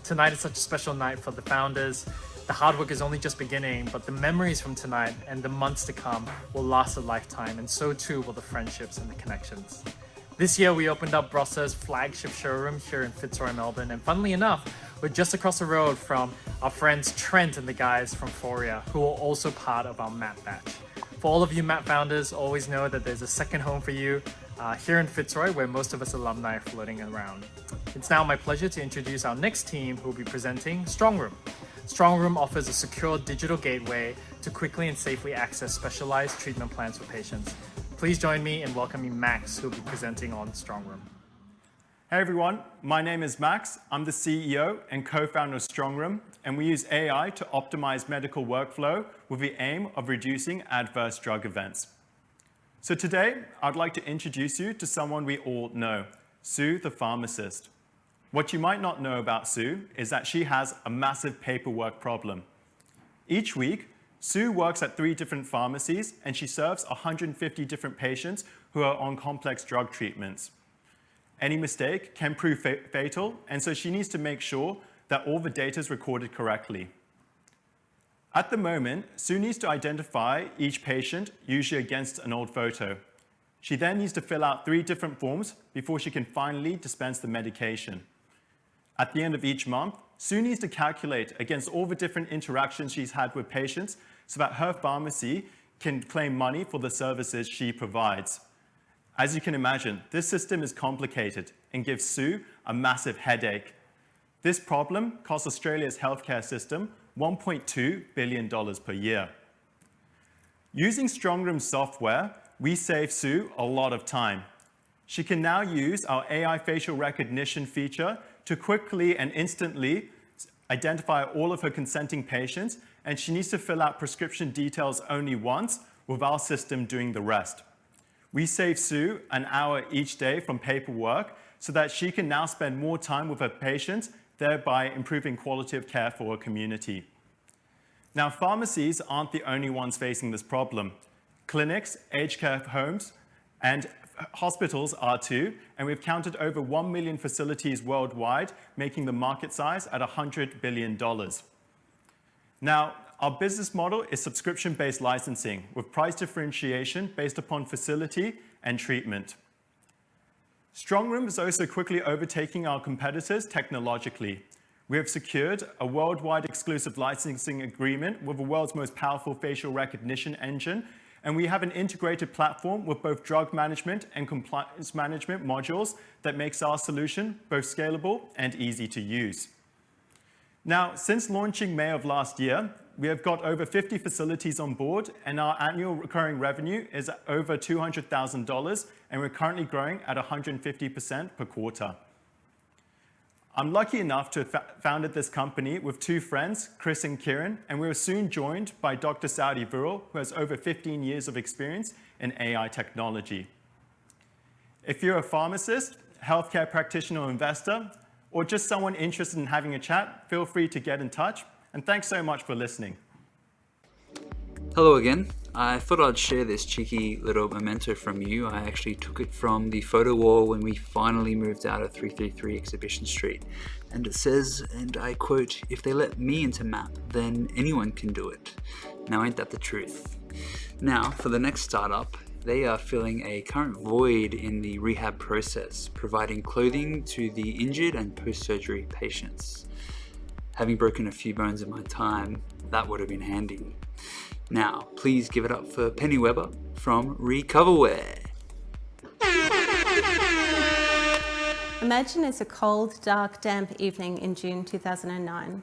[SPEAKER 22] Tonight is such a special night for the founders. The hard work is only just beginning, but the memories from tonight and the months to come will last a lifetime, and so too will the friendships and the connections. This year we opened up Brossa's flagship showroom here in Fitzroy, Melbourne, and funnily enough, we're just across the road from our friends Trent and the guys from Foria, who are also part of our MAP batch. For all of you MAP founders, always know that there's a second home for you here in Fitzroy, where most of us alumni are floating around. It's now my pleasure to introduce our next team who will be presenting Strongroom. Strongroom offers a secure digital gateway to quickly and safely access specialized treatment plans for patients. Please join me in welcoming Max, who will be presenting on Strongroom.
[SPEAKER 23] Hey everyone, my name is Max. I'm the CEO and co-founder of Strongroom, and we use AI to optimize medical workflow with the aim of reducing adverse drug events. So today, I'd like to introduce you to someone we all know, Sue the pharmacist. What you might not know about Sue is that she has a massive paperwork problem. Each week, Sue works at 3 different pharmacies, and she serves 150 different patients who are on complex drug treatments. Any mistake can prove fatal, and so she needs to make sure that all the data is recorded correctly. At the moment, Sue needs to identify each patient, usually against an old photo. She then needs to fill out 3 different forms before she can finally dispense the medication. At the end of each month, Sue needs to calculate against all the different interactions she's had with patients so that her pharmacy can claim money for the services she provides. As you can imagine, this system is complicated and gives Sue a massive headache. This problem costs Australia's healthcare system $1.2 billion per year. Using StrongRoom software, we save Sue a lot of time. She can now use our AI facial recognition feature to quickly and instantly identify all of her consenting patients, and she needs to fill out prescription details only once, with our system doing the rest. We save Sue an hour each day from paperwork so that she can now spend more time with her patients, thereby improving quality of care for her community. Now, pharmacies aren't the only ones facing this problem. Clinics, aged care homes, and hospitals are too, and we've counted over 1 million facilities worldwide, making the market size at $100 billion. Now, our business model is subscription-based licensing with price differentiation based upon facility and treatment. StrongRoom is also quickly overtaking our competitors technologically. We have secured a worldwide exclusive licensing agreement with the world's most powerful facial recognition engine, and we have an integrated platform with both drug management and compliance management modules that makes our solution both scalable and easy to use. Now, since launching May of last year, we have got over 50 facilities on board, and our annual recurring revenue is over $200,000, and we're currently growing at 150% per quarter. I'm lucky enough to have founded this company with two friends, Chris and Kieran, and we were soon joined by Dr. Saudi Viral, who has over 15 years of experience in AI technology. If you're a pharmacist, healthcare practitioner or investor, or just someone interested in having a chat, feel free to get in touch. And thanks so much for listening.
[SPEAKER 10] Hello again. I thought I'd share this cheeky little memento from you. I actually took it from the photo wall when we finally moved out of 333 Exhibition Street. And it says, and I quote, "If they let me into MAP, then anyone can do it." Now, ain't that the truth? Now, for the next startup, they are filling a current void in the rehab process, providing clothing to the injured and post-surgery patients. Having broken a few bones in my time, that would have been handy. Now, please give it up for Penny Webber from Recoverwear.
[SPEAKER 3] Imagine it's a cold, dark, damp evening in June 2009.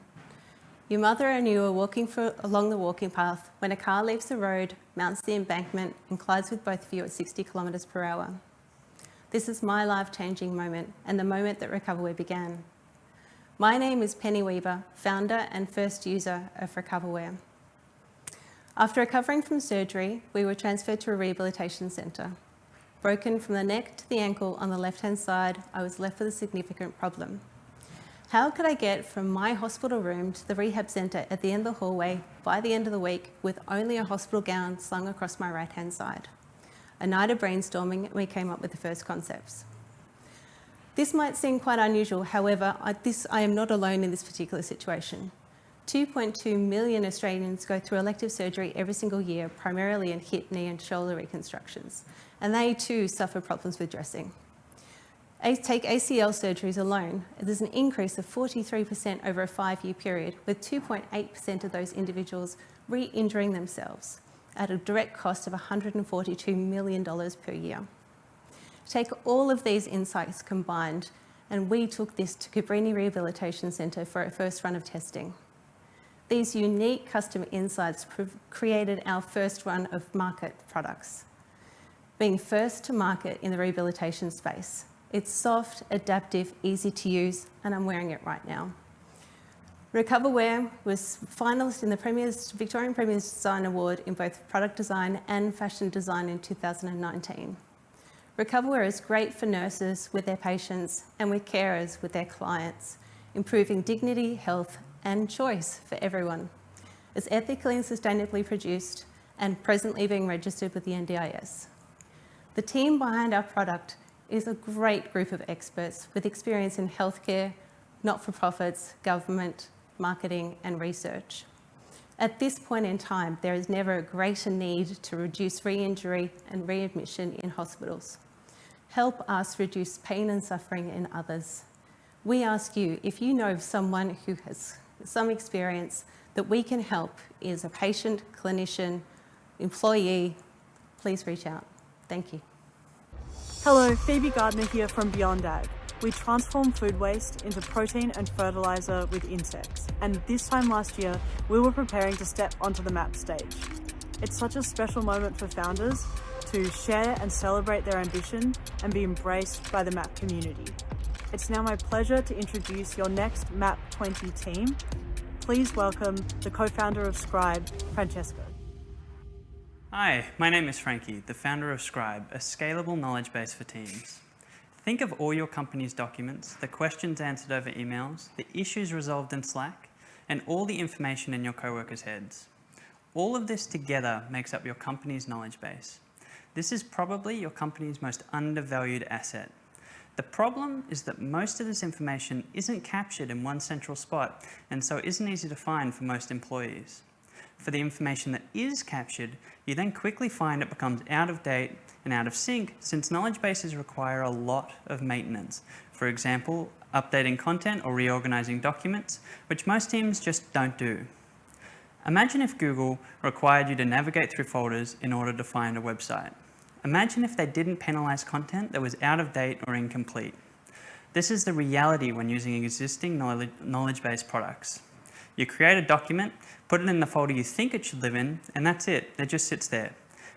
[SPEAKER 3] Your mother and you are walking along the walking path when a car leaves the road, mounts the embankment, and collides with both of you at 60 kilometres per hour. This is my life-changing moment and the moment that Recoverwear began. My name is Penny Weber, founder and first user of Recoverwear. After recovering from surgery, we were transferred to a rehabilitation centre. Broken from the neck to the ankle on the left-hand side, I was left with a significant problem. How could I get from my hospital room to the rehab centre at the end of the hallway by the end of the week with only a hospital gown slung across my right-hand side? A night of brainstorming, we came up with the first concepts. This might seem quite unusual, however, I am not alone in this particular situation. 2.2 million Australians go through elective surgery every single year, primarily in hip, knee and shoulder reconstructions, and they too suffer problems with dressing. Take ACL surgeries alone, there's an increase of 43% over a 5-year period, with 2.8% of those individuals re-injuring themselves at a direct cost of $142 million per year. Take all of these insights combined, and we took this to Cabrini Rehabilitation Centre for our first run of testing. These unique customer insights created our first run of market products. Being first to market in the rehabilitation space. It's soft, adaptive, easy to use, and I'm wearing it right now. Recoverwear was finalist in the Victorian Premier's Design Award in both product design and fashion design in 2019. Recoverwear is great for nurses with their patients and with carers with their clients, improving dignity, health, and choice for everyone. It's ethically and sustainably produced and presently being registered with the NDIS. The team behind our product is a great group of experts with experience in healthcare, not-for-profits, government, marketing, and research. At this point in time, there is never a greater need to reduce re-injury and readmission in hospitals. Help us reduce pain and suffering in others. We ask you, if you know of someone who has some experience that we can help, is a patient, clinician, employee, please reach out. Thank you.
[SPEAKER 2] Hello, Phoebe Gardner here from Beyond Ag. We transform food waste into protein and fertiliser with insects. And this time last year, we were preparing to step onto the MAP stage. It's such a special moment for founders to share and celebrate their ambition and be embraced by the MAP community. It's now my pleasure to introduce your next MAP 20 team. Please welcome the co-founder of Scribe, Francesco.
[SPEAKER 6] Hi, my name is Frankie, the founder of Scribe, a scalable knowledge base for teams. Think of all your company's documents, the questions answered over emails, the issues resolved in Slack, and all the information in your coworkers' heads. All of this together makes up your company's knowledge base. This is probably your company's most undervalued asset. The problem is that most of this information isn't captured in one central spot, and so isn't easy to find for most employees. For the information that is captured, you then quickly find it becomes out of date and out of sync, since knowledge bases require a lot of maintenance. For example, updating content or reorganizing documents, which most teams just don't do. Imagine if Google required you to navigate through folders in order to find a website. Imagine if they didn't penalize content that was out of date or incomplete. This is the reality when using existing knowledge-based products. You create a document, put it in the folder you think it should live in, and that's it. It just sits there.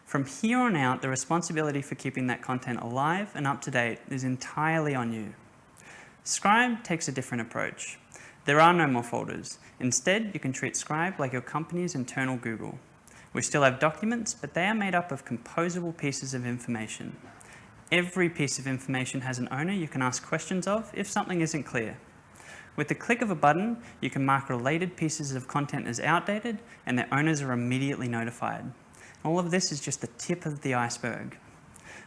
[SPEAKER 6] From here on out, the responsibility for keeping that content alive and up to date is entirely on you. Scribe takes a different approach. There are no more folders. Instead, you can treat Scribe like your company's internal Google. We still have documents, but they are made up of composable pieces of information. Every piece of information has an owner you can ask questions of if something isn't clear. With the click of a button, you can mark related pieces of content as outdated, and their owners are immediately notified. All of this is just the tip of the iceberg.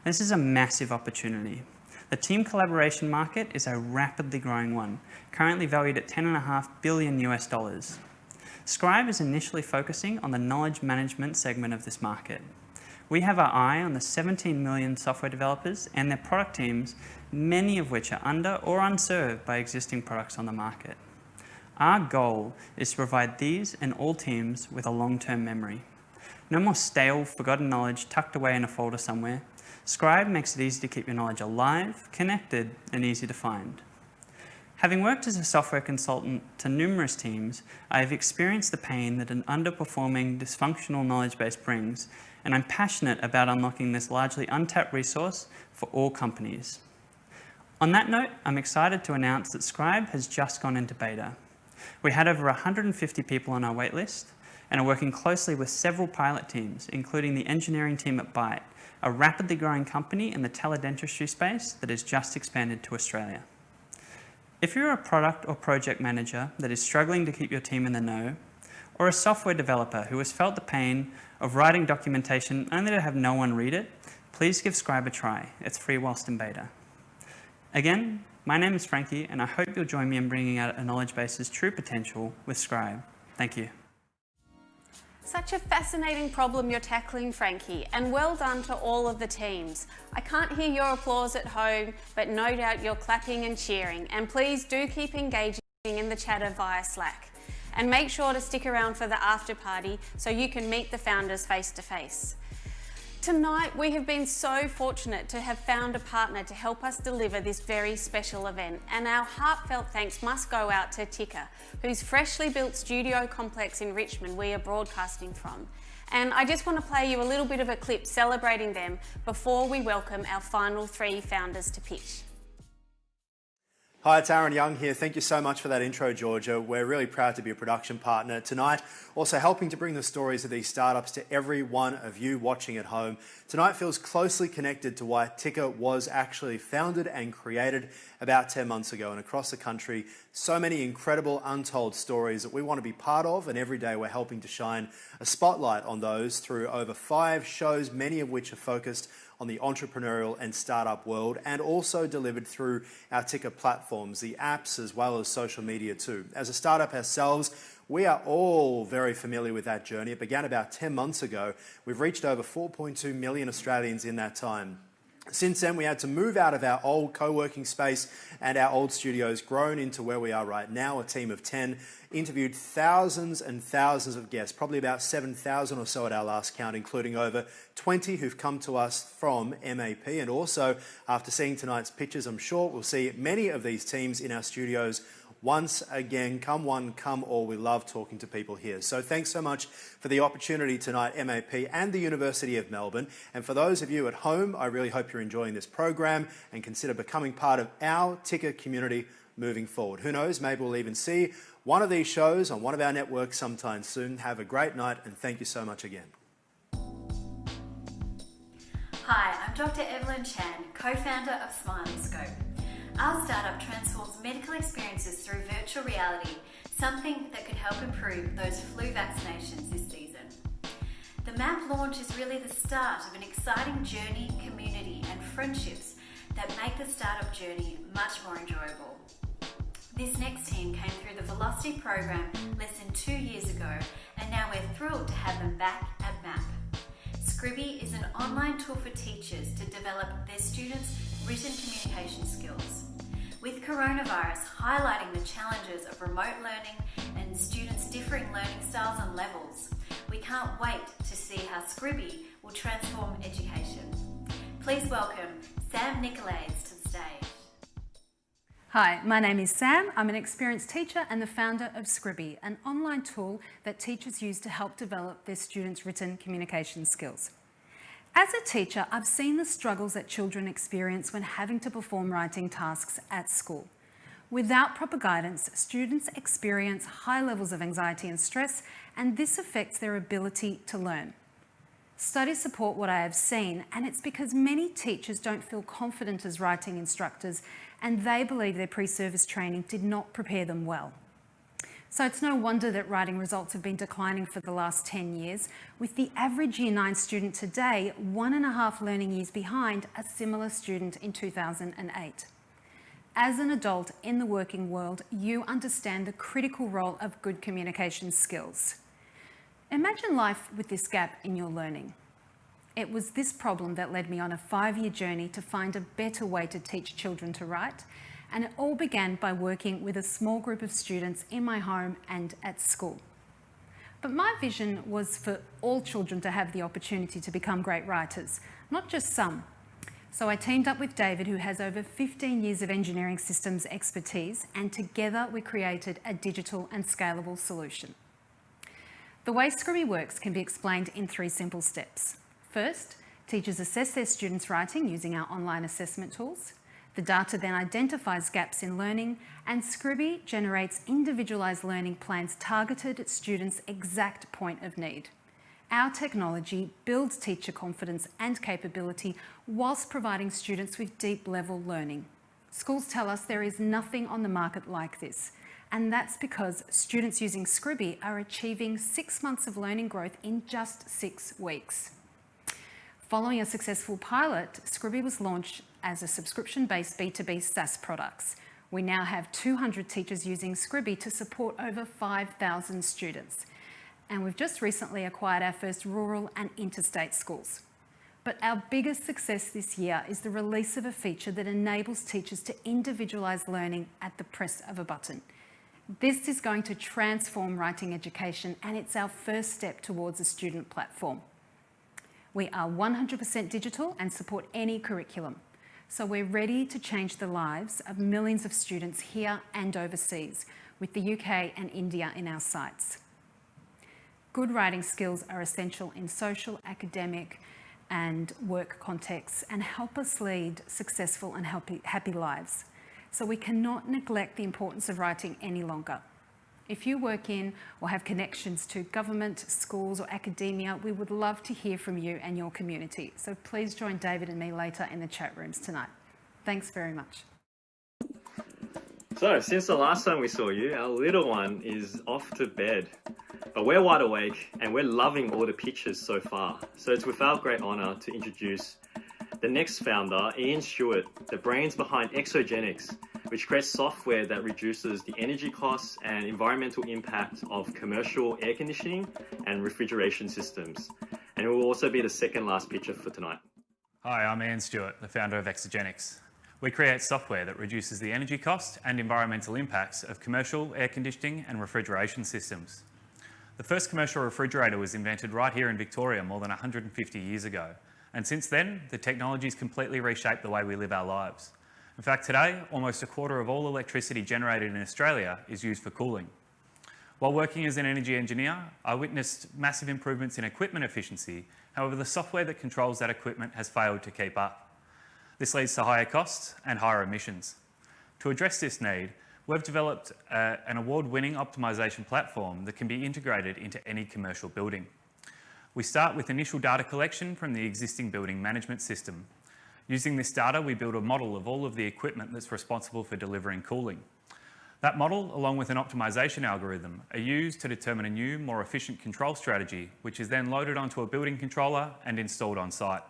[SPEAKER 6] This is a massive opportunity. The team collaboration market is a rapidly growing one, currently valued at $10.5 billion US. Scribe is initially focusing on the knowledge management segment of this market. We have our eye on the 17 million software developers and their product teams, many of which are under or unserved by existing products on the market. Our goal is to provide these and all teams with a long-term memory. No more stale, forgotten knowledge tucked away in a folder somewhere. Scribe makes it easy to keep your knowledge alive, connected, and easy to find. Having worked as a software consultant to numerous teams, I have experienced the pain that an underperforming, dysfunctional knowledge base brings, and I'm passionate about unlocking this largely untapped resource for all companies. On that note, I'm excited to announce that Scribe has just gone into beta. We had over 150 people on our waitlist and are working closely with several pilot teams, including the engineering team at Byte, a rapidly growing company in the teledentistry space that has just expanded to Australia. If you're a product or project manager that is struggling to keep your team in the know, or a software developer who has felt the pain of writing documentation only to have no one read it, please give Scribe a try. It's free whilst in beta. Again, my name is Frankie, and I hope you'll join me in bringing out a knowledge base's true potential with Scribe. Thank you.
[SPEAKER 3] Such a fascinating problem you're tackling, Frankie, and well done to all of the teams. I can't hear your applause at home, but no doubt you're clapping and cheering. And please do keep engaging in the chatter via Slack. And make sure to stick around for the after party so you can meet the founders face to face. Tonight, we have been so fortunate to have found a partner to help us deliver this very special event, and our heartfelt thanks must go out to Ticker, whose freshly built studio complex in Richmond we are broadcasting from. And I just want to play you a little bit of a clip celebrating them before we welcome our final three founders to pitch.
[SPEAKER 7] Hi, it's Aaron Young here. Thank you so much for that intro, Georgia. We're really proud to be a production partner tonight, also helping to bring the stories of these startups to every one of you watching at home. Tonight feels closely connected to why Ticker was actually founded and created about 10 months ago, and across the country, so many incredible untold stories that we want to be part of, and every day we're helping to shine a spotlight on those through over 5 shows, many of which are focused on the entrepreneurial and startup world, and also delivered through our Ticker platforms, the apps, as well as social media too. As a startup ourselves, we are all very familiar with that journey. It began about 10 months ago. We've reached over 4.2 million Australians in that time. Since then, we had to move out of our old co-working space and our old studios, grown into where we are right now, a team of 10, interviewed thousands and thousands of guests, probably about 7,000 or so at our last count, including over 20 who've come to us from MAP. And also, after seeing tonight's pictures, I'm sure we'll see many of these teams in our studios once again. Come one, come all. We love talking to people here. So thanks so much for the opportunity tonight, MAP and the University of Melbourne. And for those of you at home, I really hope you're enjoying this program and consider becoming part of our ticker community moving forward. Who knows, maybe we'll even see one of these shows on one of our networks sometime soon. Have a great night and thank you so much again.
[SPEAKER 9] Hi, I'm Dr. Evelyn Chan, co-founder of Smiling Scope. Our startup transforms medical experiences through virtual reality, something that could help improve those flu vaccinations this season. The MAP launch is really the start of an exciting journey, community and friendships that make the startup journey much more enjoyable. This next team came through the Velocity program less than 2 years ago, and now we're thrilled to have them back at MAP. Scribby is an online tool for teachers to develop their students' written communication skills. With coronavirus highlighting the challenges of remote learning and students' differing learning styles and levels, we can't wait to see how Scribby will transform education. Please welcome Sam Nicolaides to the stage.
[SPEAKER 11] Hi, my name is Sam. I'm an experienced teacher and the founder of Scribby, an online tool that teachers use to help develop their students' written communication skills. As a teacher, I've seen the struggles that children experience when having to perform writing tasks at school. Without proper guidance, students experience high levels of anxiety and stress, and this affects their ability to learn. Studies support what I have seen, and it's because many teachers don't feel confident as writing instructors, and they believe their pre-service training did not prepare them well. So it's no wonder that writing results have been declining for the last 10 years, with the average Year 9 student today 1.5 learning years behind a similar student in 2008. As an adult in the working world, you understand the critical role of good communication skills. Imagine life with this gap in your learning. It was this problem that led me on a 5-year journey to find a better way to teach children to write, and it all began by working with a small group of students in my home and at school. But my vision was for all children to have the opportunity to become great writers, not just some. So I teamed up with David, who has over 15 years of engineering systems expertise, and together we created a digital and scalable solution. The way Scribby works can be explained in 3 simple steps. First, teachers assess their students' writing using our online assessment tools. The data then identifies gaps in learning, and Scribby generates individualised learning plans targeted at students' exact point of need. Our technology builds teacher confidence and capability whilst providing students with deep level learning. Schools tell us there is nothing on the market like this, and that's because students using Scribby are achieving 6 months of learning growth in just 6 weeks. Following a successful pilot, Scribby was launched as a subscription-based B2B SaaS products. We now have 200 teachers using Scribby to support over 5,000 students. And we've just recently acquired our first rural and interstate schools. But our biggest success this year is the release of a feature that enables teachers to individualise learning at the press of a button. This is going to transform writing education, and it's our first step towards a student platform. We are 100% digital and support any curriculum. So we're ready to change the lives of millions of students here and overseas, with the UK and India in our sights. Good writing skills are essential in social, academic and work contexts and help us lead successful and happy lives. So we cannot neglect the importance of writing any longer. If you work in or have connections to government, schools or academia, we would love to hear from you and your community. So please join David and me later in the chat rooms tonight. Thanks very much.
[SPEAKER 13] So, since the last time we saw you, our little one is off to bed. But we're wide awake and we're loving all the pictures so far. So it's with our great honour to introduce the next founder, Ian Stewart, the brains behind Exogenics, which creates software that reduces the energy costs and environmental impact of commercial air conditioning and refrigeration systems. And it will also be the second last picture for tonight.
[SPEAKER 12] Hi, I'm Ian Stewart, the founder of Exogenics. We create software that reduces the energy cost and environmental impacts of commercial air conditioning and refrigeration systems. The first commercial refrigerator was invented right here in Victoria more than 150 years ago. And since then, the technology's completely reshaped the way we live our lives. In fact, today, almost a quarter of all electricity generated in Australia is used for cooling. While working as an energy engineer, I witnessed massive improvements in equipment efficiency. However, the software that controls that equipment has failed to keep up. This leads to higher costs and higher emissions. To address this need, we've developed an award-winning optimization platform that can be integrated into any commercial building. We start with initial data collection from the existing building management system. Using this data, we build a model of all of the equipment that's responsible for delivering cooling. That model, along with an optimization algorithm, are used to determine a new, more efficient control strategy, which is then loaded onto a building controller and installed on site.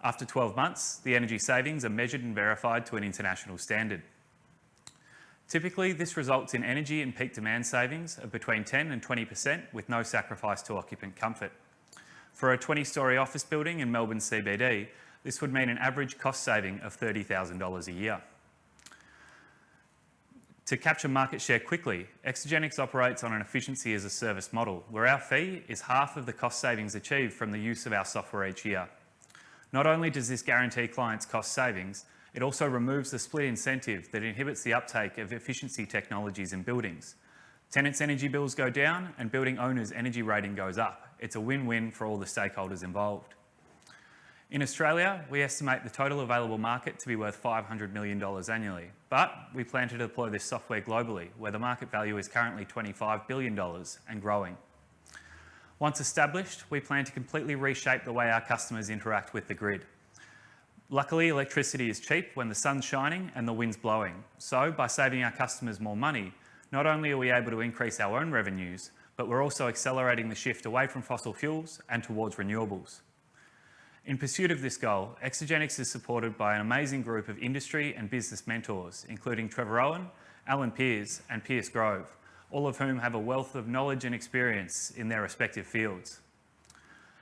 [SPEAKER 12] After 12 months, the energy savings are measured and verified to an international standard. Typically, this results in energy and peak demand savings of between 10 and 20% with no sacrifice to occupant comfort. For a 20-storey office building in Melbourne CBD, this would mean an average cost saving of $30,000 a year. To capture market share quickly, Exogenics operates on an efficiency as a service model, where our fee is half of the cost savings achieved from the use of our software each year. Not only does this guarantee clients cost savings, it also removes the split incentive that inhibits the uptake of efficiency technologies in buildings. Tenants' energy bills go down and building owners' energy rating goes up. It's a win-win for all the stakeholders involved. In Australia, we estimate the total available market to be worth $500 million annually, but we plan to deploy this software globally, where the market value is currently $25 billion and growing. Once established, we plan to completely reshape the way our customers interact with the grid. Luckily, electricity is cheap when the sun's shining and the wind's blowing. So, by saving our customers more money, not only are we able to increase our own revenues, but we're also accelerating the shift away from fossil fuels and towards renewables. In pursuit of this goal, Exogenics is supported by an amazing group of industry and business mentors, including Trevor Owen, Alan Pearce and Pierce Grove, all of whom have a wealth of knowledge and experience in their respective fields.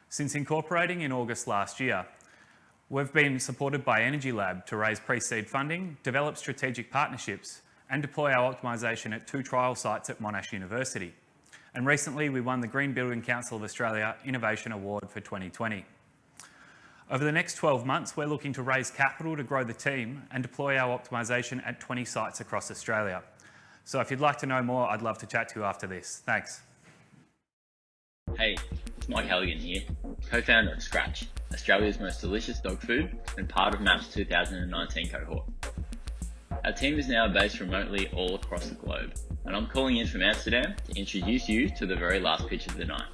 [SPEAKER 12] Since incorporating in August last year, we've been supported by Energy Lab to raise pre-seed funding, develop strategic partnerships, and deploy our optimisation at 2 trial sites at Monash University. And recently, we won the Green Building Council of Australia Innovation Award for 2020. Over the next 12 months, we're looking to raise capital to grow the team and deploy our optimisation at 20 sites across Australia. So if you'd like to know more, I'd love to chat to you after this. Thanks.
[SPEAKER 14] Hey, it's Mike Halligan here, co-founder of Scratch, Australia's most delicious dog food and part of MAP's 2019 cohort. Our team is now based remotely all across the globe, and I'm calling in from Amsterdam to introduce you to the very last pitch of the night.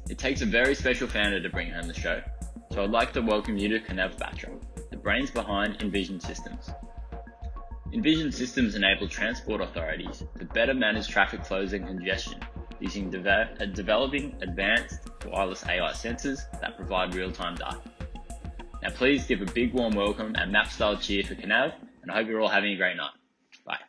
[SPEAKER 14] It takes a very special founder to bring home the show, so I'd like to welcome you to Kanav Batra, the brains behind Envision Systems. Envision Systems enable transport authorities to better manage traffic flows and congestion using developing advanced wireless AI sensors that provide real-time data. Now please give a big warm welcome and MAP-style cheer for Kanav, and I hope you're all having a great night. Bye.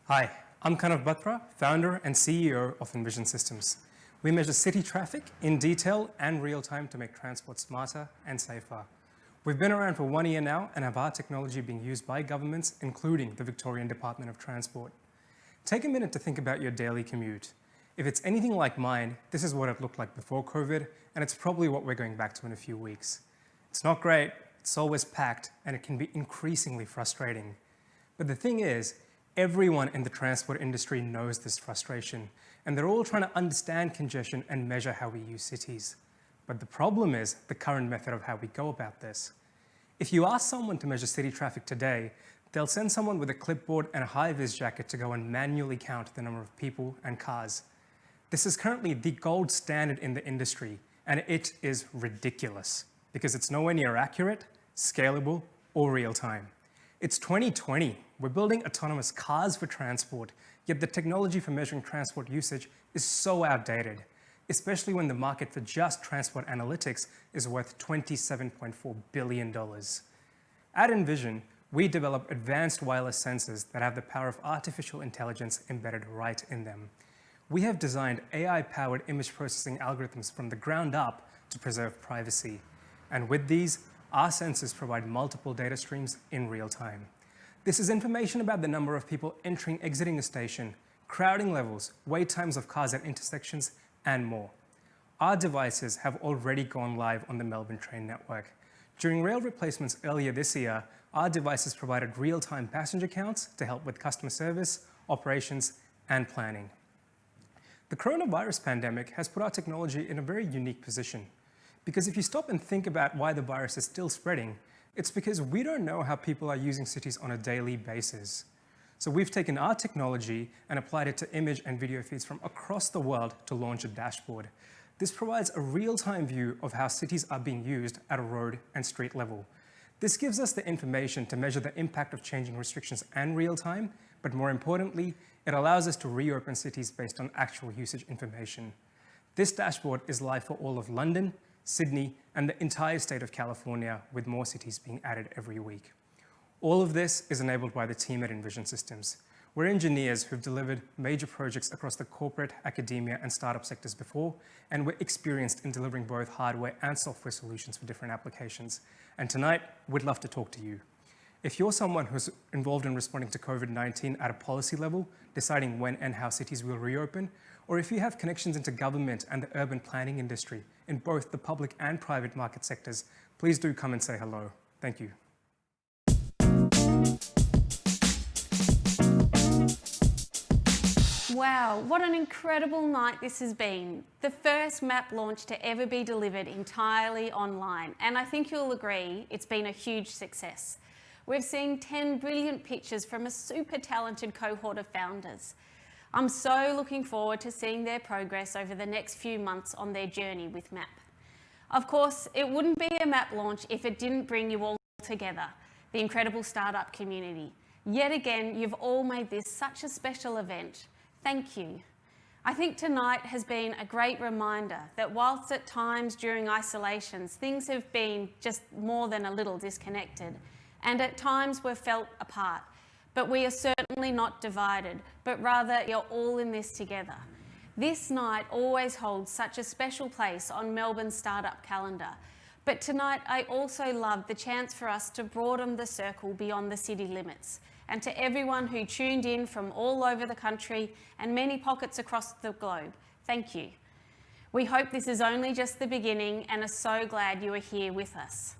[SPEAKER 15] Hi, I'm Kanav Batra, founder and CEO of Envision Systems. We measure city traffic in detail and real time to make transport smarter and safer. We've been around for 1 year now and have our technology being used by governments, including the Victorian Department of Transport. Take a minute to think about your daily commute. If it's anything like mine, this is what it looked like before COVID, and it's probably what we're going back to in a few weeks. It's not great, it's always packed, and it can be increasingly frustrating. But the thing is, everyone in the transport industry knows this frustration, and they're all trying to understand congestion and measure how we use cities. But the problem is the current method of how we go about this. If you ask someone to measure city traffic today, they'll send someone with a clipboard and a high-vis jacket to go and manually count the number of people and cars. This is currently the gold standard in the industry, and it is ridiculous because it's nowhere near accurate, scalable, or real-time. It's 2020. We're building autonomous cars for transport, yet the technology for measuring transport usage is so outdated, especially when the market for just transport analytics is worth $27.4 billion. At Envision, we develop advanced wireless sensors that have the power of artificial intelligence embedded right in them. We have designed AI-powered image processing algorithms from the ground up to preserve privacy. And with these, our sensors provide multiple data streams in real time. This is information about the number of people entering, exiting a station, crowding levels, wait times of cars at intersections, and more. Our devices have already gone live on the Melbourne train network. During rail replacements earlier this year, our devices provided real-time passenger counts to help with customer service, operations, and planning. The coronavirus pandemic has put our technology in a very unique position. Because if you stop and think about why the virus is still spreading, it's because we don't know how people are using cities on a daily basis. So we've taken our technology and applied it to image and video feeds from across the world to launch a dashboard. This provides a real-time view of how cities are being used at a road and street level. This gives us the information to measure the impact of changing restrictions and real time, but more importantly, it allows us to reopen cities based on actual usage information. This dashboard is live for all of London, Sydney, and the entire state of California, with more cities being added every week. All of this is enabled by the team at Envision Systems. We're engineers who've delivered major projects across the corporate, academia, and startup sectors before, and we're experienced in delivering both hardware and software solutions for different applications. And tonight, we'd love to talk to you. If you're someone who's involved in responding to COVID-19 at a policy level, deciding when and how cities will reopen, or if you have connections into government and the urban planning industry in both the public and private market sectors, please do come and say hello. Thank you.
[SPEAKER 3] Wow, what an incredible night this has been. The first map launch to ever be delivered entirely online, and I think you'll agree it's been a huge success. We've seen 10 brilliant pictures from a super talented cohort of founders. I'm so looking forward to seeing their progress over the next few months on their journey with MAP. Of course, it wouldn't be a MAP launch if it didn't bring you all together, the incredible startup community. Yet again, you've all made this such a special event. Thank you. I think tonight has been a great reminder that whilst at times during isolations, things have been just more than a little disconnected, and at times we've felt apart, but we are certainly not divided, but rather you're all in this together. This night always holds such a special place on Melbourne's startup calendar, but tonight I also love the chance for us to broaden the circle beyond the city limits. And to everyone who tuned in from all over the country and many pockets across the globe, thank you. We hope this is only just the beginning and are so glad you are here with us.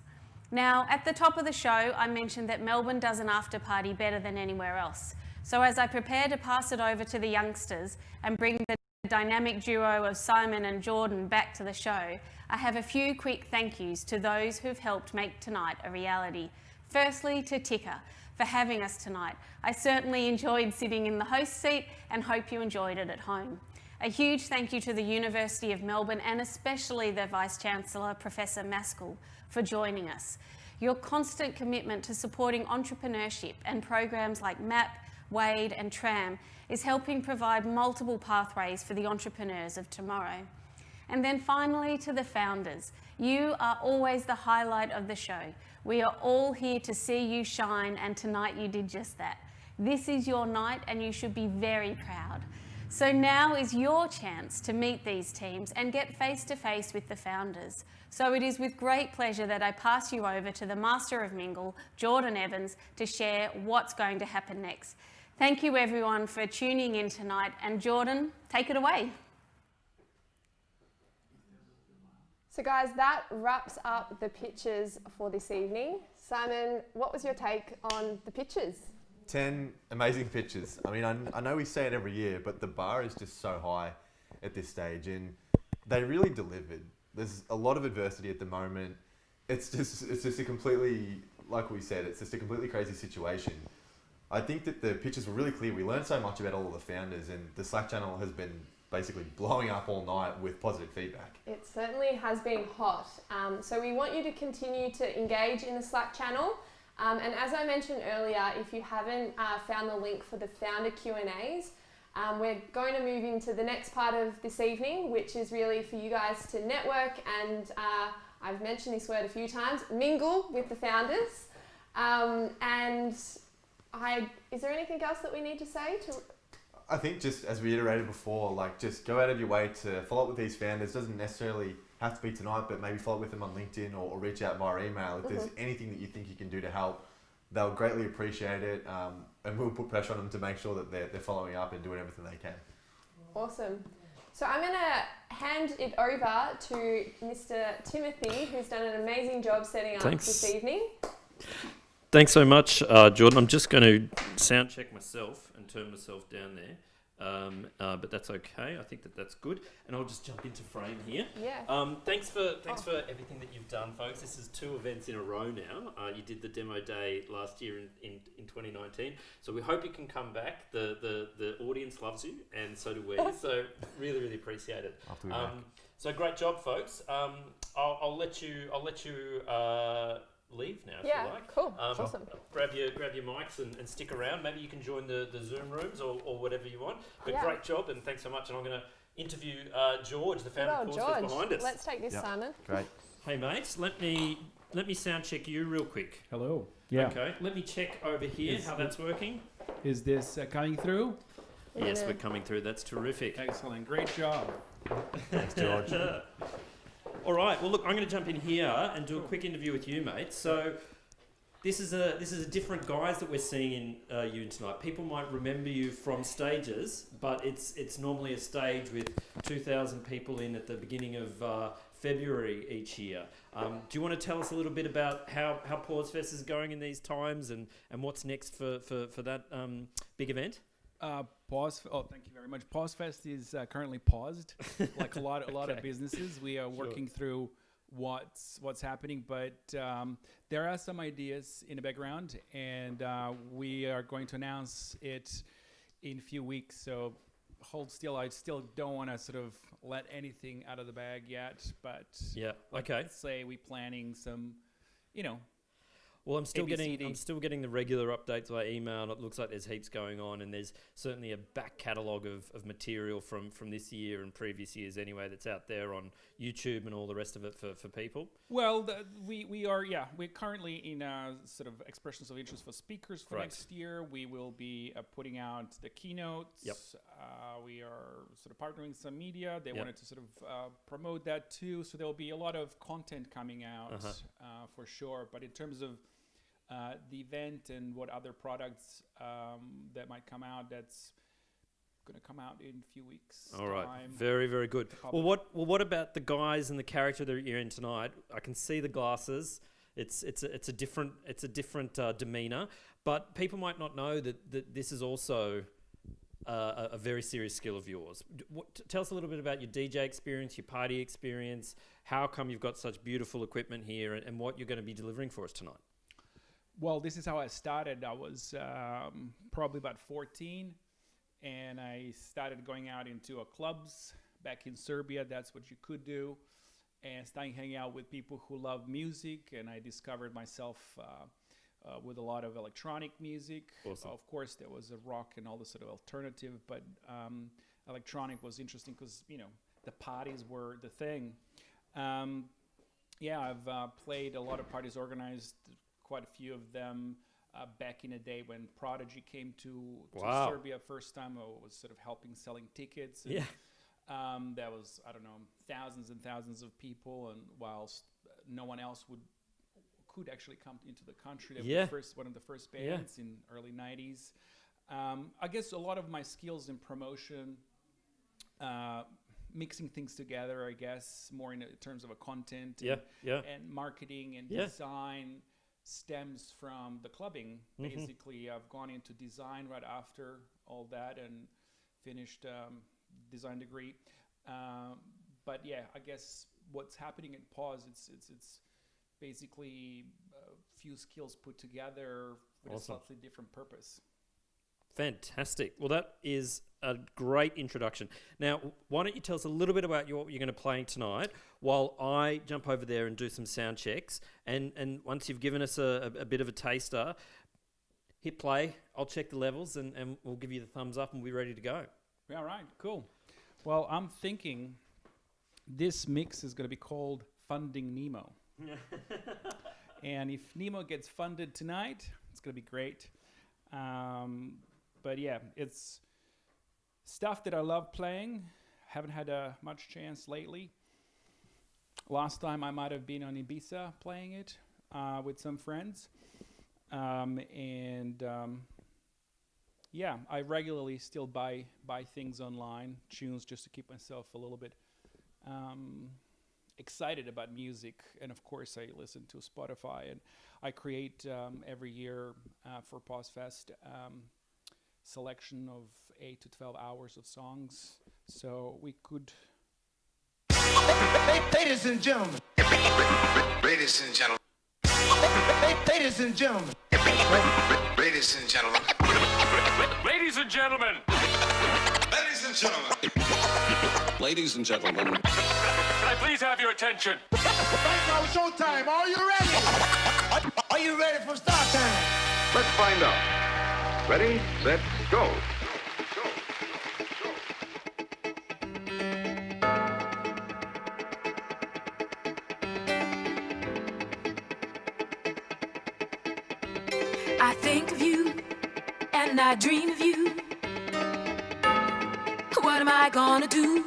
[SPEAKER 3] Now, at the top of the show, I mentioned that Melbourne does an after party better than anywhere else. So as I prepare to pass it over to the youngsters and bring the dynamic duo of Simon and Jordan back to the show, I have a few quick thank yous to those who've helped make tonight a reality. Firstly, to Tika, for having us tonight. I certainly enjoyed sitting in the host seat and hope you enjoyed it at home. A huge thank you to the University of Melbourne and especially the Vice-Chancellor, Professor Maskell, for joining us. Your constant commitment to supporting entrepreneurship and programs like MAP, WADE and TRAM is helping provide multiple pathways for the entrepreneurs of tomorrow. And then finally to the founders. You are always the highlight of the show. We are all here to see you shine, and tonight you did just that. This is your night and you should be very proud. So now is your chance to meet these teams and get face to face with the founders. So it is with great pleasure that I pass you over to the Master of Mingle, Jordan Evans, to share what's going to happen next. Thank you everyone for tuning in tonight, and Jordan, take it away.
[SPEAKER 1] So guys, that wraps up the pitches for this evening. Simon, what was your take on the pitches?
[SPEAKER 5] 10 amazing pitches. I mean, I know we say it every year, but the bar is just so high at this stage, and they really delivered. There's a lot of adversity at the moment. It's just a completely, like we said, it's just a completely crazy situation. I think that the pitches were really clear. We learned so much about all of the founders, and the Slack channel has been basically blowing up all night with positive feedback.
[SPEAKER 1] It certainly has been hot. So we want you to continue to engage in the Slack channel. And as I mentioned earlier, if you haven't found the link for the founder Q&As, we're going to move into the next part of this evening, which is really for you guys to network and, I've mentioned this word a few times, mingle with the founders. Is there anything else that we need to say?
[SPEAKER 5] I think just as we iterated before, like just go out of your way to follow up with these founders. Doesn't necessarily have to be tonight, but maybe follow with them on LinkedIn or reach out via email. If there's anything that you think you can do to help, they'll greatly appreciate it, and we'll put pressure on them to make sure that they're following up and doing everything they can.
[SPEAKER 1] Awesome. So I'm going to hand it over to Mr. Timothy, who's done an amazing job setting up this evening.
[SPEAKER 16] Thanks so much, Jordan. I'm just going to sound check myself and turn myself down there. But that's okay. I think that's good, and I'll just jump into frame here.
[SPEAKER 1] Yeah.
[SPEAKER 16] Thanks for everything that you've done, folks. This is 2 events in a row now. You did the demo day last year in 2019, so we hope you can come back. The audience loves you, and so do we. So really appreciate it. So great job, folks. I'll let you leave now if you like.
[SPEAKER 1] Cool. Awesome.
[SPEAKER 16] Grab your mics and stick around. Maybe you can join the Zoom rooms or whatever you want. But great job, and thanks so much. And I'm going to interview George, the founder of Coursefest, behind us.
[SPEAKER 1] Let's take this, Simon.
[SPEAKER 5] Great.
[SPEAKER 16] Hey mates, let me sound check you real quick.
[SPEAKER 17] Hello. Yeah.
[SPEAKER 16] Okay. Let me check over here how that's working.
[SPEAKER 17] Is this coming through?
[SPEAKER 16] Yes, we're coming through. That's terrific.
[SPEAKER 17] Excellent. Great job.
[SPEAKER 5] Thanks, George.
[SPEAKER 16] All right. Well, look, I'm going to jump in here and do a quick interview with you, mate. So, this is a different guise that we're seeing in you tonight. People might remember you from stages, but it's normally a stage with 2,000 people in at the beginning of February each year. Do you want to tell us a little bit about how PauseFest is going in these times and what's next for that big event?
[SPEAKER 17] Thank you very much. PauseFest is currently paused, like a lot of businesses. We are working through what's happening, but there are some ideas in the background, and we are going to announce it in a few weeks. So hold still. I still don't want to sort of let anything out of the bag yet, but let's say we're planning some,
[SPEAKER 16] Well, I'm still
[SPEAKER 17] ABCD.
[SPEAKER 16] getting the regular updates by email, and it looks like there's heaps going on, and there's certainly a back catalogue of material from this year and previous years anyway that's out there on YouTube and all the rest of it for people.
[SPEAKER 17] Well, we're currently in sort of expressions of interest for speakers for next year. We will be putting out the keynotes.
[SPEAKER 16] Yep.
[SPEAKER 17] We are sort of partnering with some media. They wanted to sort of promote that too. So there will be a lot of content coming out for sure. But in terms of the event and what other products that might come out, that's going to come out in a few weeks.
[SPEAKER 16] All right, very, very good. Well, what about the guys and the character that you're in tonight? I can see the glasses. It's a different demeanor, but people might not know that this is also a very serious skill of yours. Tell us a little bit about your DJ experience, your party experience. How come you've got such beautiful equipment here, and what you're going to be delivering for us tonight?
[SPEAKER 17] Well, this is how I started. I was probably about 14, and I started going out into clubs back in Serbia. That's what you could do, and starting hanging out with people who love music. And I discovered myself with a lot of electronic music.
[SPEAKER 16] Awesome.
[SPEAKER 17] Of course, there was a rock and all the sort of alternative, but electronic was interesting because the parties were the thing. I've played a lot of parties, organized quite a few of them back in the day when Prodigy came to Serbia first time. I was sort of helping selling tickets. And, that was, I don't know, thousands and thousands of people, and whilst no one else could actually come into the country, they were one of the first bands in early 90s. I guess a lot of my skills in promotion, mixing things together, I guess, more in terms of a content and marketing and design, stems from the clubbing. Basically, I've gone into design right after all that and finished design degree. But I guess what's happening at Pause, it's basically a few skills put together with a slightly different purpose.
[SPEAKER 16] Fantastic. Well, that is a great introduction. Now, why don't you tell us a little bit about what you're going to play tonight while I jump over there and do some sound checks. And once you've given us a bit of a taster, hit play. I'll check the levels and we'll give you the thumbs up and we'll be ready to go.
[SPEAKER 17] All right, cool. Well, I'm thinking this mix is going to be called Funding Nemo. And if Nemo gets funded tonight, it's going to be great. But it's stuff that I love playing. Haven't had much chance lately. Last time I might have been on Ibiza playing it with some friends. Yeah, I regularly still buy things online, tunes, just to keep myself a little bit excited about music. And of course, I listen to Spotify, and I create every year for POSFest selection of 8 to 12 hours of songs. So we could.
[SPEAKER 18] Ladies and gentlemen. Ladies and gentlemen. Ladies and gentlemen. Ladies and gentlemen.
[SPEAKER 19] Ladies and gentlemen.
[SPEAKER 18] Ladies and gentlemen.
[SPEAKER 19] Ladies and gentlemen. Can I please have your attention?
[SPEAKER 18] Right now, showtime. Are you ready? Are you ready for start time?
[SPEAKER 19] Let's find out. Ready, set, go.
[SPEAKER 20] I think of you and I dream of you. What am I gonna do?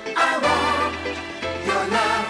[SPEAKER 20] I want your love.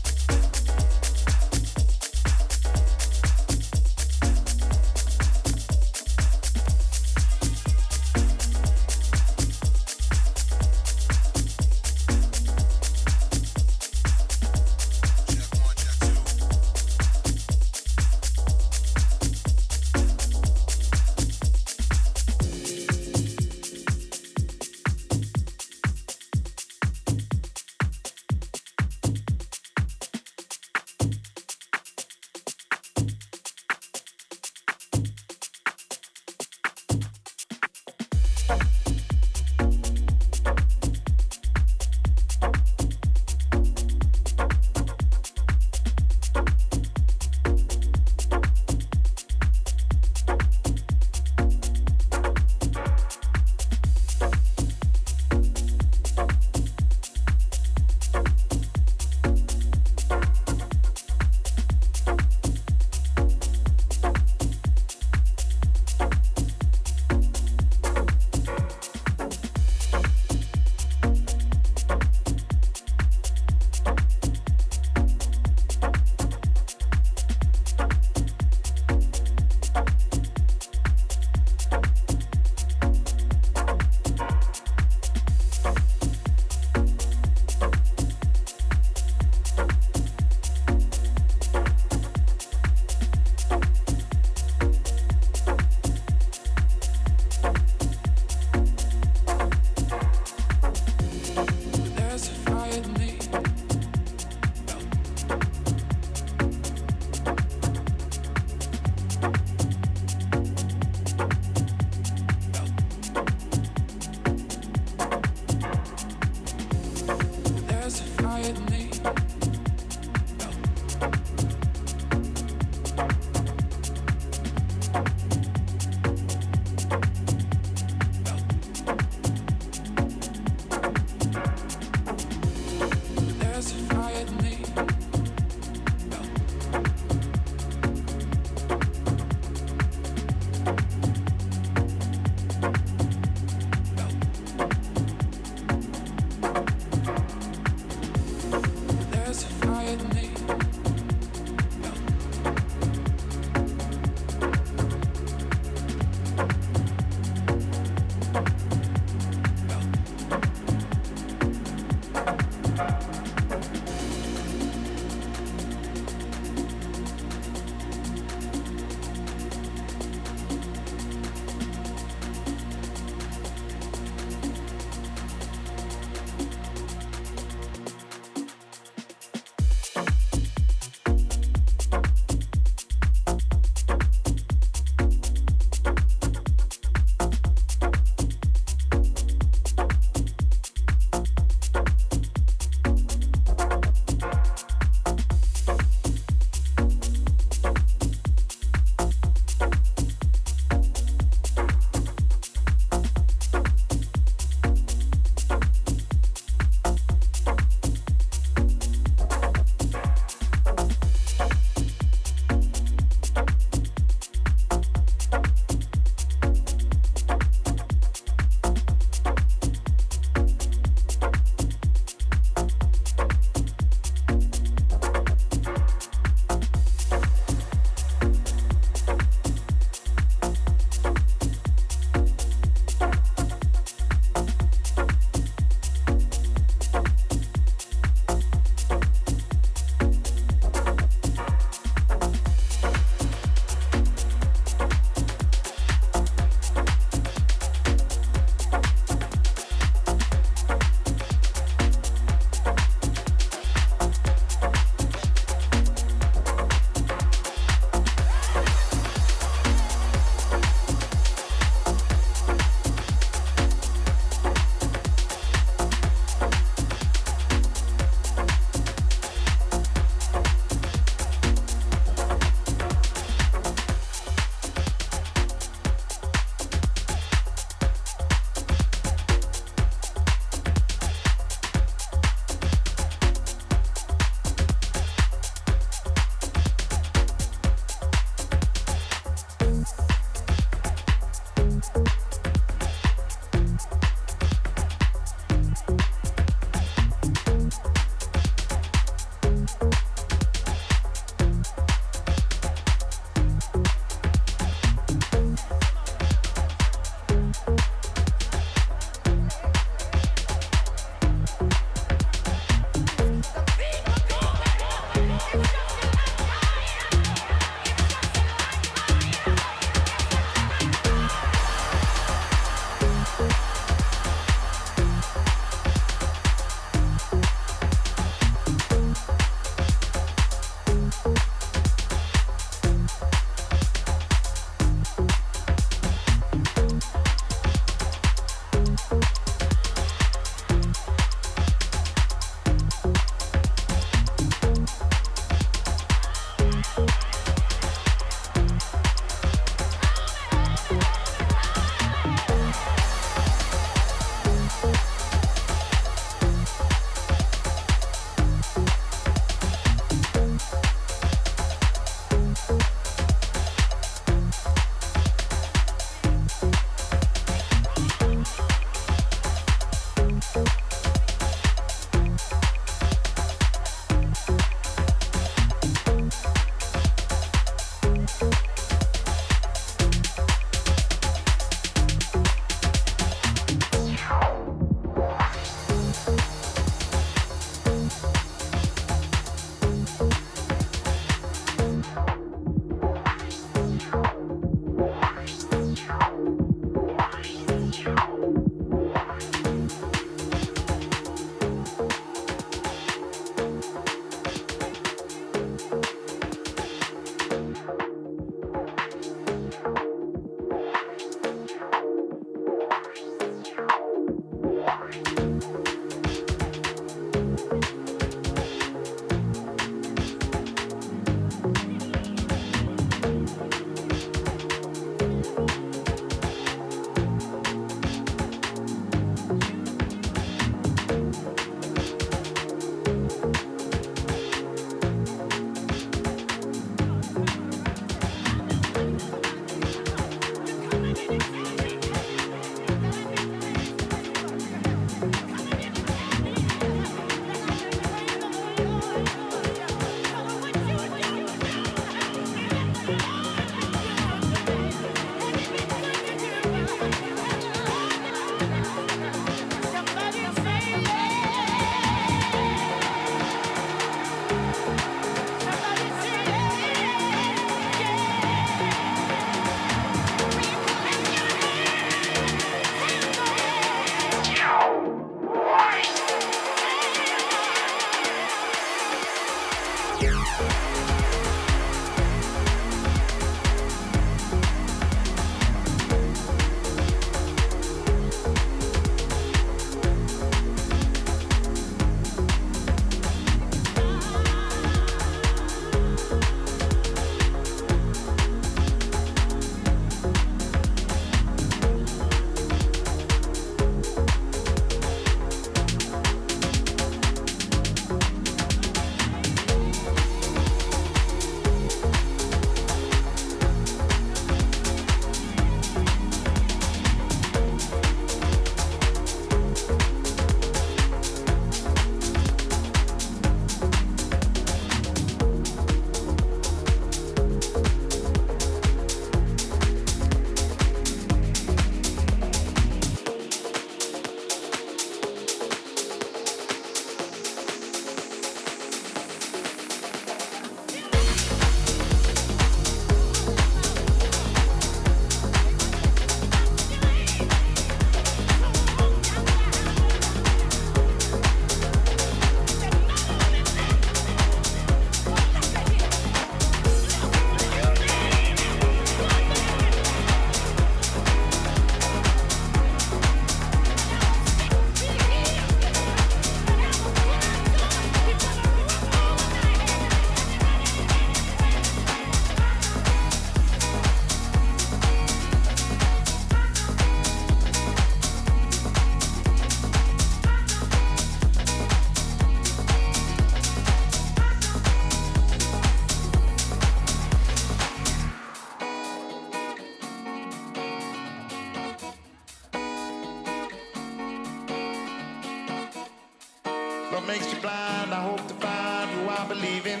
[SPEAKER 18] Love makes you blind, I hope to find who I believe in.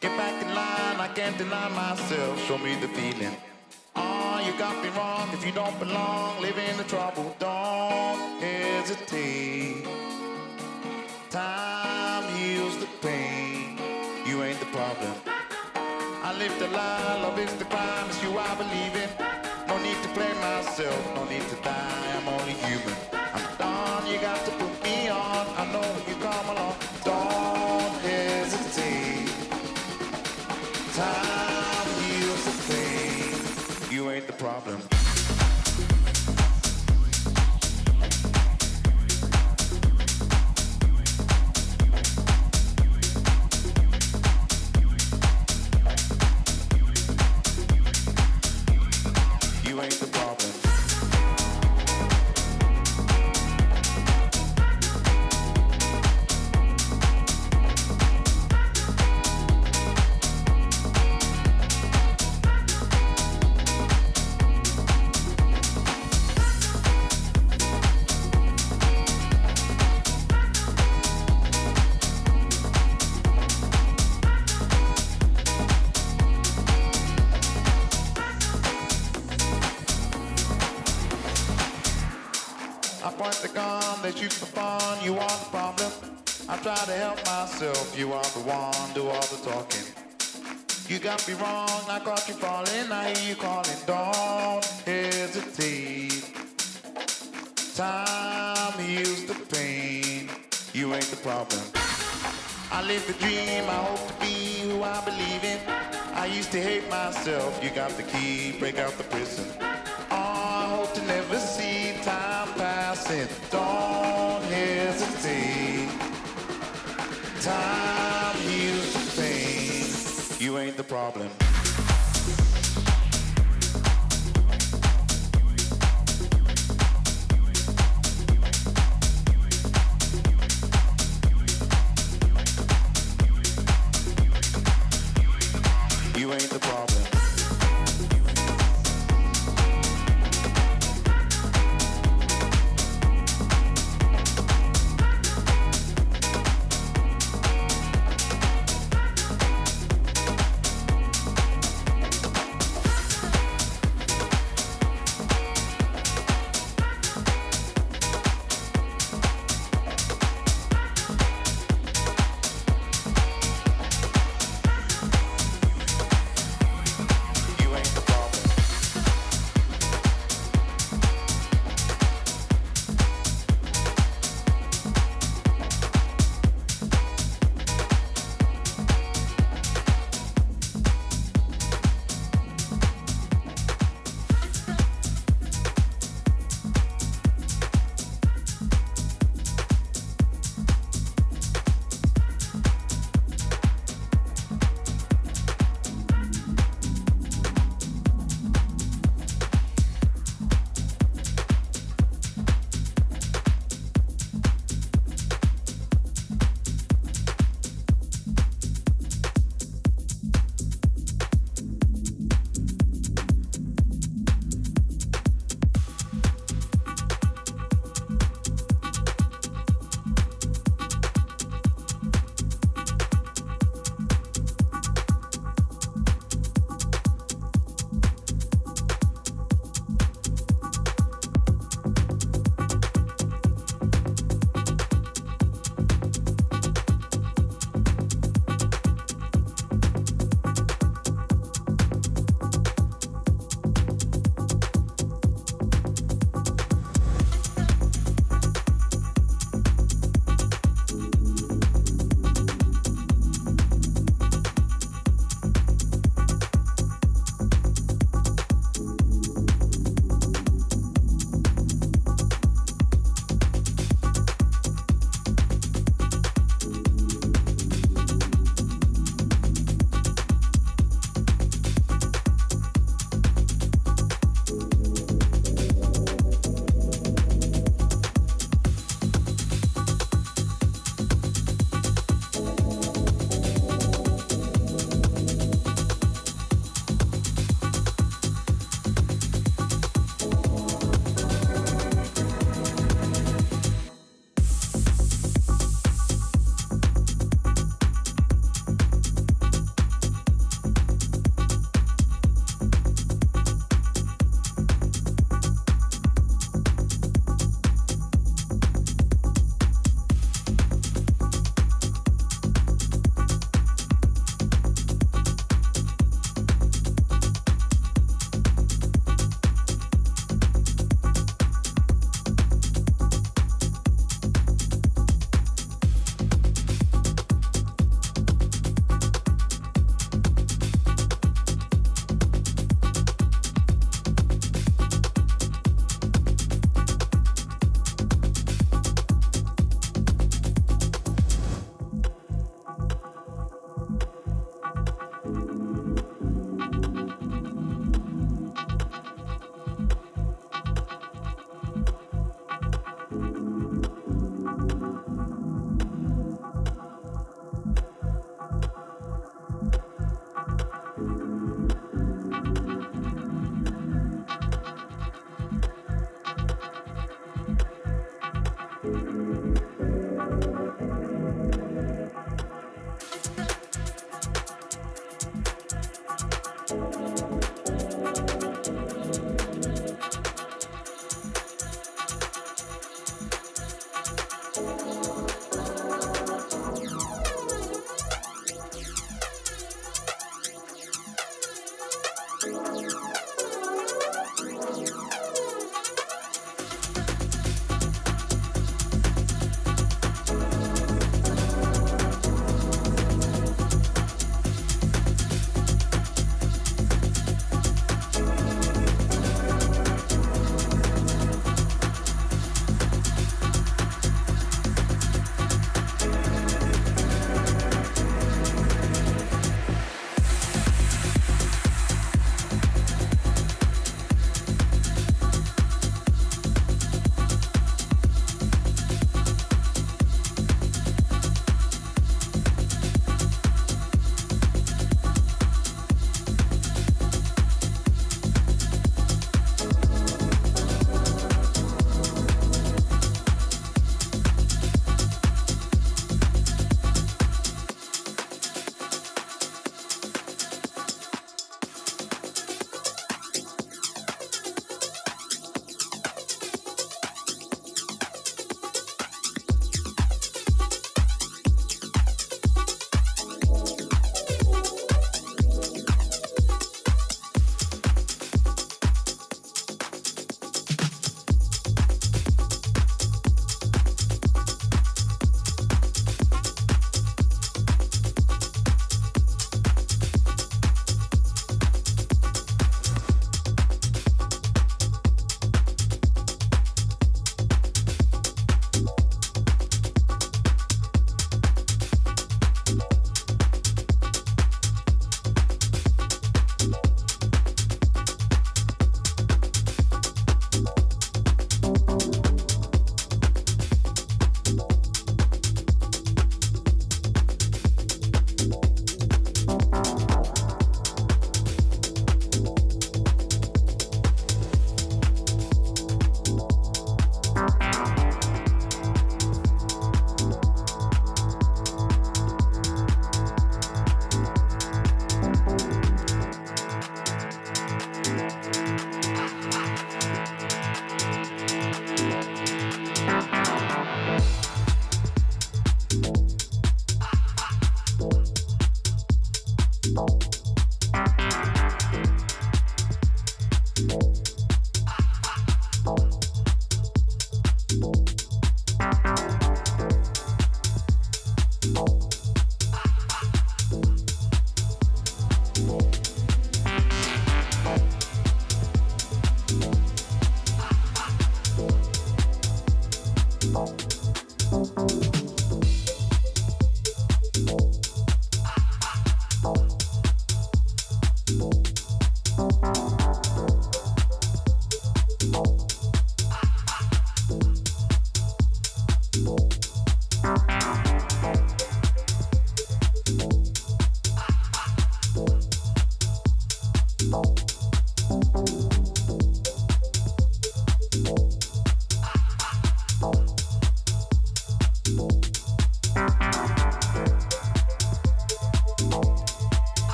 [SPEAKER 18] Get back in line, I can't deny myself, show me the feeling. Oh, you got me wrong, if you don't belong, live in the trouble, don't hesitate. Time heals the pain, you ain't the problem. I live the lie, love is the crime, it's you I believe in. No need to blame myself, no need to die, I'm only human. I'm done, you got to put me on, I know when you come along, don't hesitate. Time heals the pain, you ain't the problem. You ain't the problem. I point the gun, they shoot for fun, you are the problem. I try to help myself, you are the one, do all the talking. You got me wrong, I caught you falling, I hear you calling, don't hesitate. Time heals the pain, you ain't the problem. I live the dream, I hope to be who I believe in. I used to hate myself, you got the key, break out the prison. I hope to never see time passing. Don't hesitate. Time heals the pain. You ain't the problem. You ain't the problem.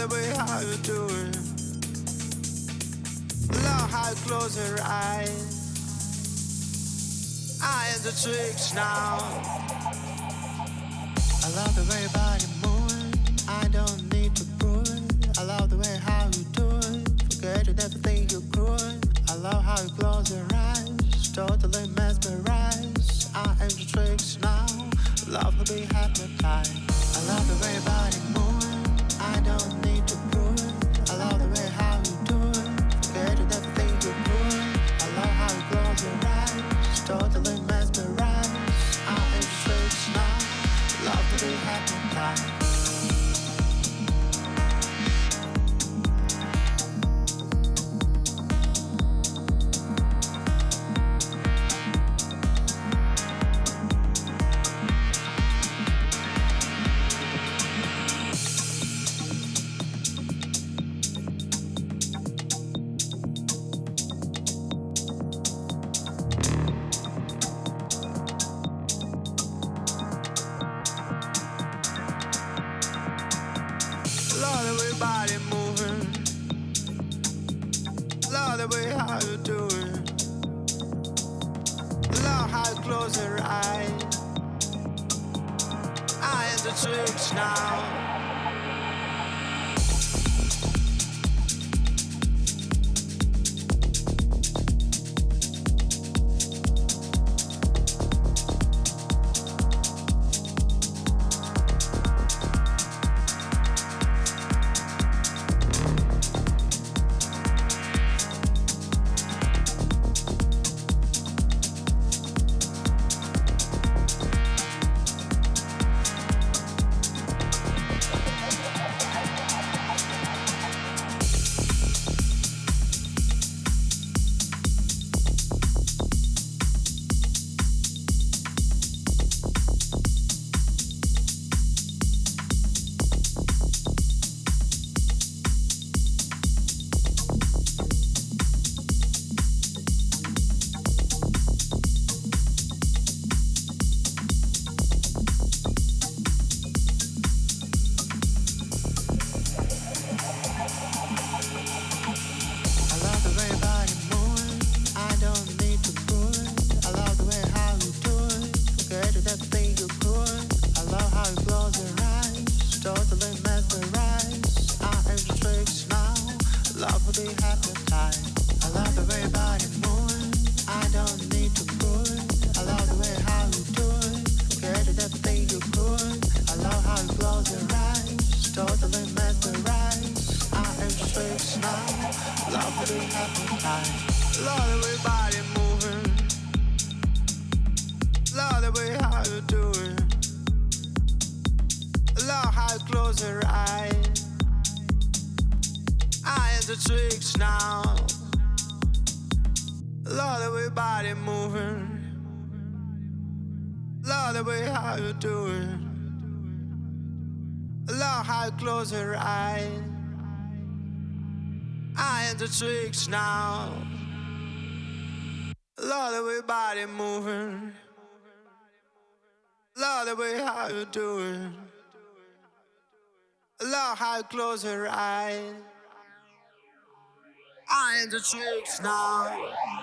[SPEAKER 4] the way how you do it. Love how you close your eyes. I am the tricks now. I love the way your body moving. I don't need to prove it. I love the way how you do it. Forget you never think you could. I love how you close your eyes. Totally mesmerized. I am the tricks now. Love to be hypnotized. I love the way your body moving. I don't need to prove it. I love the way how you do it. Forget you never think you could. I love how you close your eyes. Totally mesmerized. I am the tricks now. Love to be hypnotized. Love the way your body moving. Love the way how you do it. Love how you close your eyes. tricks now. Close her eyes. I am the tricks now. Love the way body moving. Love the way how you do it. Love how you close her eyes. I am the tricks now.